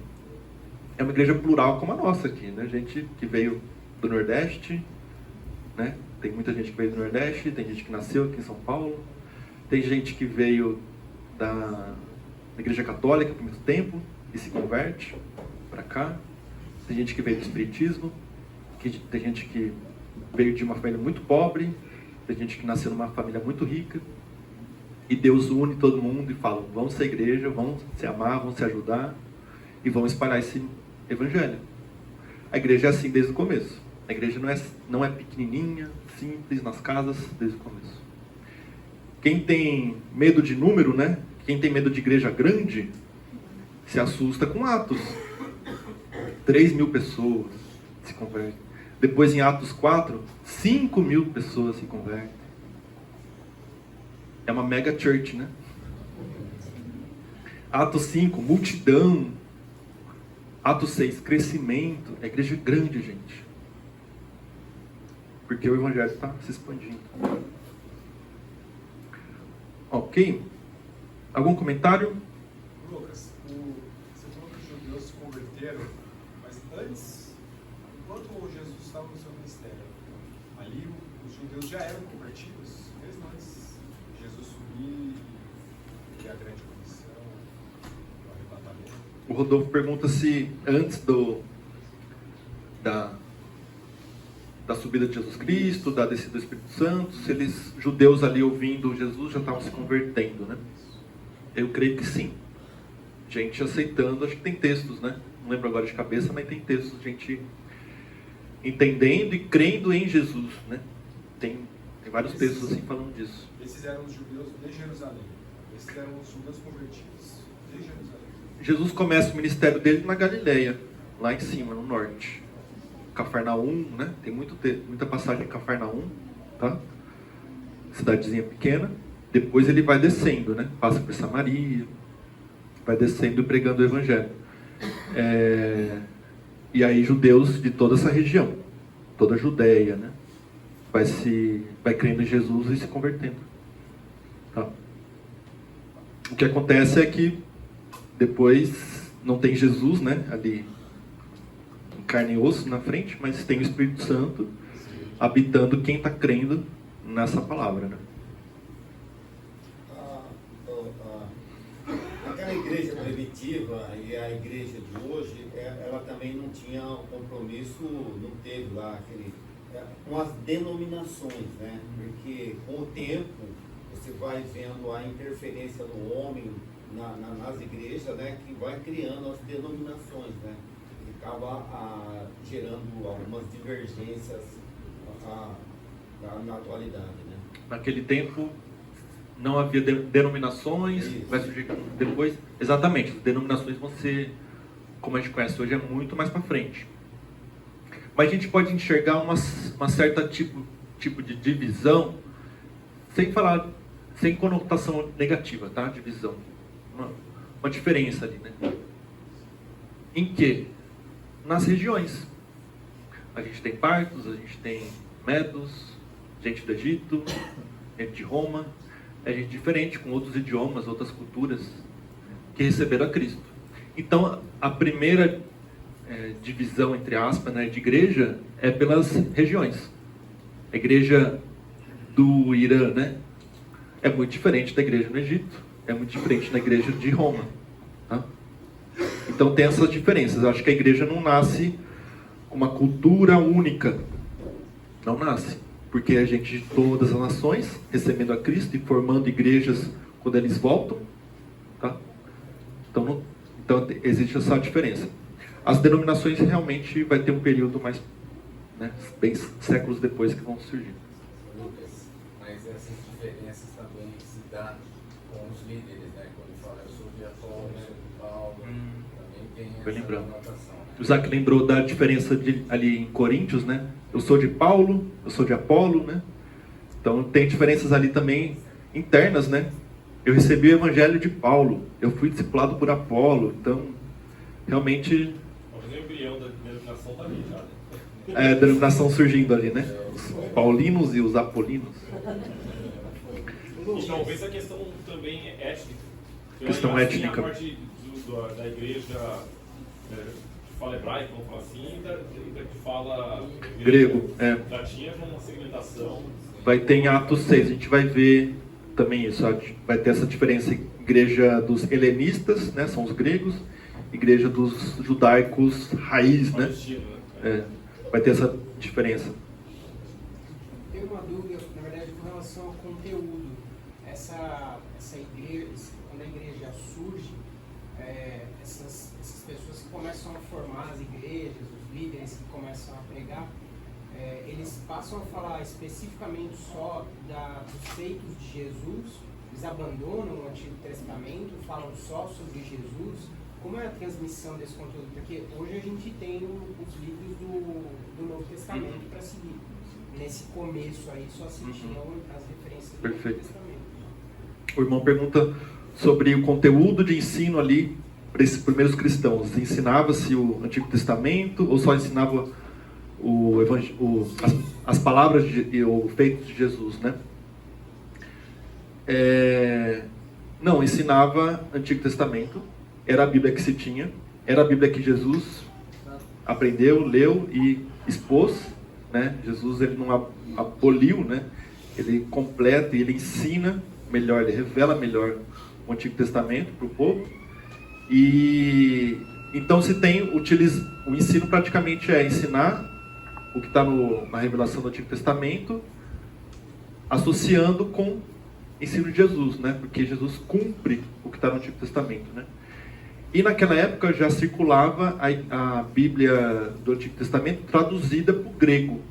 É uma igreja plural como a nossa aqui, né? Gente que veio do Nordeste, né? Tem muita gente que veio do Nordeste, tem gente que nasceu aqui em São Paulo, tem gente que veio da igreja católica por muito tempo e se converte para cá, tem gente que veio do espiritismo, tem gente que veio de uma família muito pobre, tem gente que nasceu numa família muito rica, e Deus une todo mundo e fala, vamos ser igreja, vamos se amar, vamos se ajudar e vamos espalhar esse evangelho. A igreja é assim desde o começo. A igreja não é pequenininha, simples, nas casas, desde o começo. Quem tem medo de número, né? Quem tem medo de igreja grande, se assusta com Atos. 3.000 pessoas se convertem. Depois em Atos 4, 5.000 pessoas se convertem. É uma mega church, né? Atos 5, multidão. Atos 6, crescimento. É igreja grande, gente. Porque o evangelho está se expandindo. Ok? Algum comentário? Lucas, você falou que os judeus se converteram, mas antes, enquanto Jesus estava no seu ministério, ali os judeus já eram convertidos, mesmo antes de Jesus subir e a grande comissão, o arrebatamento. O Rodolfo pergunta se antes da subida de Jesus Cristo, da descida do Espírito Santo, se eles, judeus ali ouvindo Jesus, já estavam se convertendo, né? Eu creio que sim. Gente aceitando, acho que tem textos, né? Não lembro agora de cabeça, mas tem textos, gente entendendo e crendo em Jesus, né? Tem vários textos assim falando disso. Esses eram os judeus de Jerusalém. Esses eram os judeus convertidos de Jerusalém. Jesus começa o ministério dele na Galileia, lá em cima, no norte. Cafarnaum, né? Tem muita passagem em Cafarnaum, tá? Cidadezinha pequena. Depois ele vai descendo, né? Passa por Samaria, vai descendo e pregando o evangelho. E aí judeus de toda essa região, toda a Judéia, né? Vai crendo em Jesus e se convertendo. Tá? O que acontece é que depois não tem Jesus, né? Ali carne e osso na frente, mas tem o Espírito Santo habitando quem está crendo nessa palavra, né? Aquela igreja primitiva e a igreja de hoje, ela também não tinha um compromisso, não teve lá com as denominações, né? Porque com o tempo você vai vendo a interferência do homem nas igrejas, né? Que vai criando as denominações, né? Acaba gerando algumas divergências na atualidade, né? Naquele tempo não havia denominações, isso. Vai surgir depois. Exatamente, as denominações vão ser, como a gente conhece hoje, é muito mais para frente. Mas a gente pode enxergar uma certa tipo de divisão, sem conotação negativa, tá? Divisão. Uma diferença ali, né? Em que? Nas regiões. A gente tem partos, a gente tem medos, gente do Egito, gente de Roma, é gente diferente, com outros idiomas, outras culturas, que receberam a Cristo. Então, a primeira divisão, entre aspas, né, de igreja é pelas regiões. A igreja do Irã, né, é muito diferente da igreja no Egito, é muito diferente da igreja de Roma. Tá? Então tem essas diferenças. Eu acho que a igreja não nasce com uma cultura única. Não nasce. Porque é gente de todas as nações recebendo a Cristo e formando igrejas quando eles voltam. Tá? Então existe essa diferença. As denominações realmente vai ter um período mais, né, bem séculos depois que vão surgir. Lucas, mas essas diferenças também se dão com os líderes, né? Quando fala eu sou de Apolo, eu sou de Paulo, também tem Foi essa lembrando. anotação. Né? O Isaac lembrou da diferença ali em Coríntios, né? Eu sou de Paulo, eu sou de Apolo, né? Então tem diferenças ali também internas, né? Eu recebi o evangelho de Paulo, eu fui discipulado por Apolo, então realmente O embrião da denominação está ali já, né? a denominação surgindo ali, né? Os paulinos e os apolinos. E talvez a questão também étnica. Questão Eu acho que étnica. a parte da igreja que fala hebraico, vamos falar assim, e da que fala Grego, já tinha uma segmentação. Vai ter em Atos 6, a gente vai ver também isso. Vai ter essa diferença: igreja dos helenistas, né? São os gregos, igreja dos judaicos raiz, né? Vai ter essa diferença. Tenho uma dúvida, na verdade, com relação ao conteúdo. Essa igreja, quando a igreja surge, essas pessoas que começam a formar as igrejas, os líderes que começam a pregar, eles passam a falar especificamente só dos feitos de Jesus, eles abandonam o Antigo Testamento, falam só sobre Jesus. Como é a transmissão desse conteúdo? Porque hoje a gente tem os livros do Novo Testamento para seguir. Nesse começo aí só se tinham as referências do Novo Testamento. O irmão pergunta sobre o conteúdo de ensino ali para esses primeiros cristãos. Ensinava-se o Antigo Testamento ou só ensinava as palavras e o feito de Jesus, né? Não, ensinava Antigo Testamento. Era a Bíblia que se tinha, era a Bíblia que Jesus aprendeu, leu e expôs, né? Jesus, ele não aboliu, né? Ele completa e ele ensina melhor, ele revela melhor o Antigo Testamento para o povo. E então se tem o ensino praticamente é ensinar o que está na revelação do Antigo Testamento, associando com o ensino de Jesus, né? Porque Jesus cumpre o que está no Antigo Testamento, né? E naquela época já circulava a Bíblia do Antigo Testamento traduzida para o grego,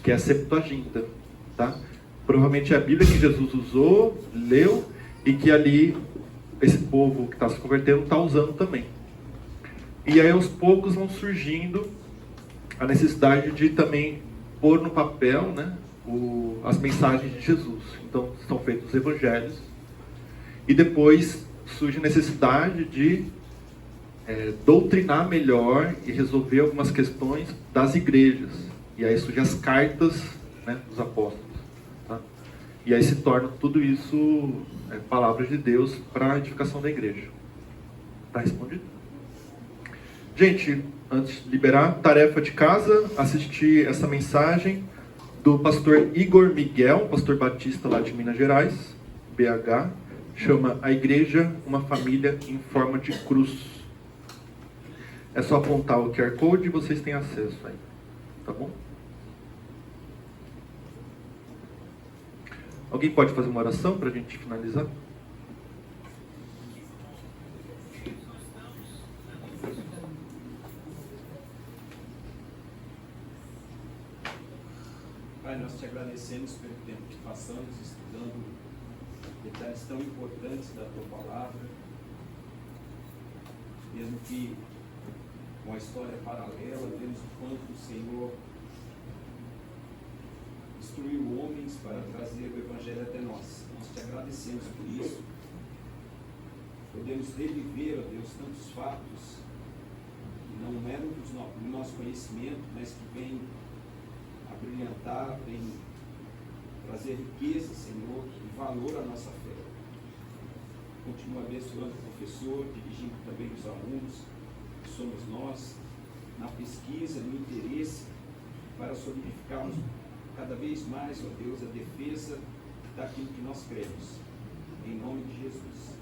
que é a Septuaginta, tá? Provavelmente é a Bíblia que Jesus usou, leu, e que ali esse povo que está se convertendo está usando também. E aí aos poucos vão surgindo a necessidade de também pôr no papel, né, as mensagens de Jesus. Então são feitos os evangelhos, e depois surge a necessidade de doutrinar melhor e resolver algumas questões das igrejas. E aí surgem as cartas, né, dos apóstolos. Tá? E aí se torna tudo isso palavras de Deus para a edificação da igreja. Está respondido? Gente, antes de liberar, tarefa de casa, assistir essa mensagem do pastor Igor Miguel, pastor batista lá de Minas Gerais, BH, chama A Igreja, uma Família em Forma de Cruz. É só apontar o QR Code e vocês têm acesso aí. Tá bom? Alguém pode fazer uma oração para a gente finalizar? Pai, nós te agradecemos pelo tempo que passamos estudando detalhes tão importantes da tua palavra, mesmo que com a história paralela, vemos o quanto o Senhor instruiu homens para trazer o Evangelho até nós. Nós te agradecemos por isso. Podemos reviver, ó Deus, tantos fatos que não eram do nosso conhecimento, mas que vêm a brilhantar, vêm trazer riqueza, Senhor, e valor à nossa fé. Continua abençoando o professor, dirigindo também os alunos, que somos nós, na pesquisa, no interesse, para solidificarmos cada vez mais, ó Deus, a defesa daquilo que nós cremos. Em nome de Jesus.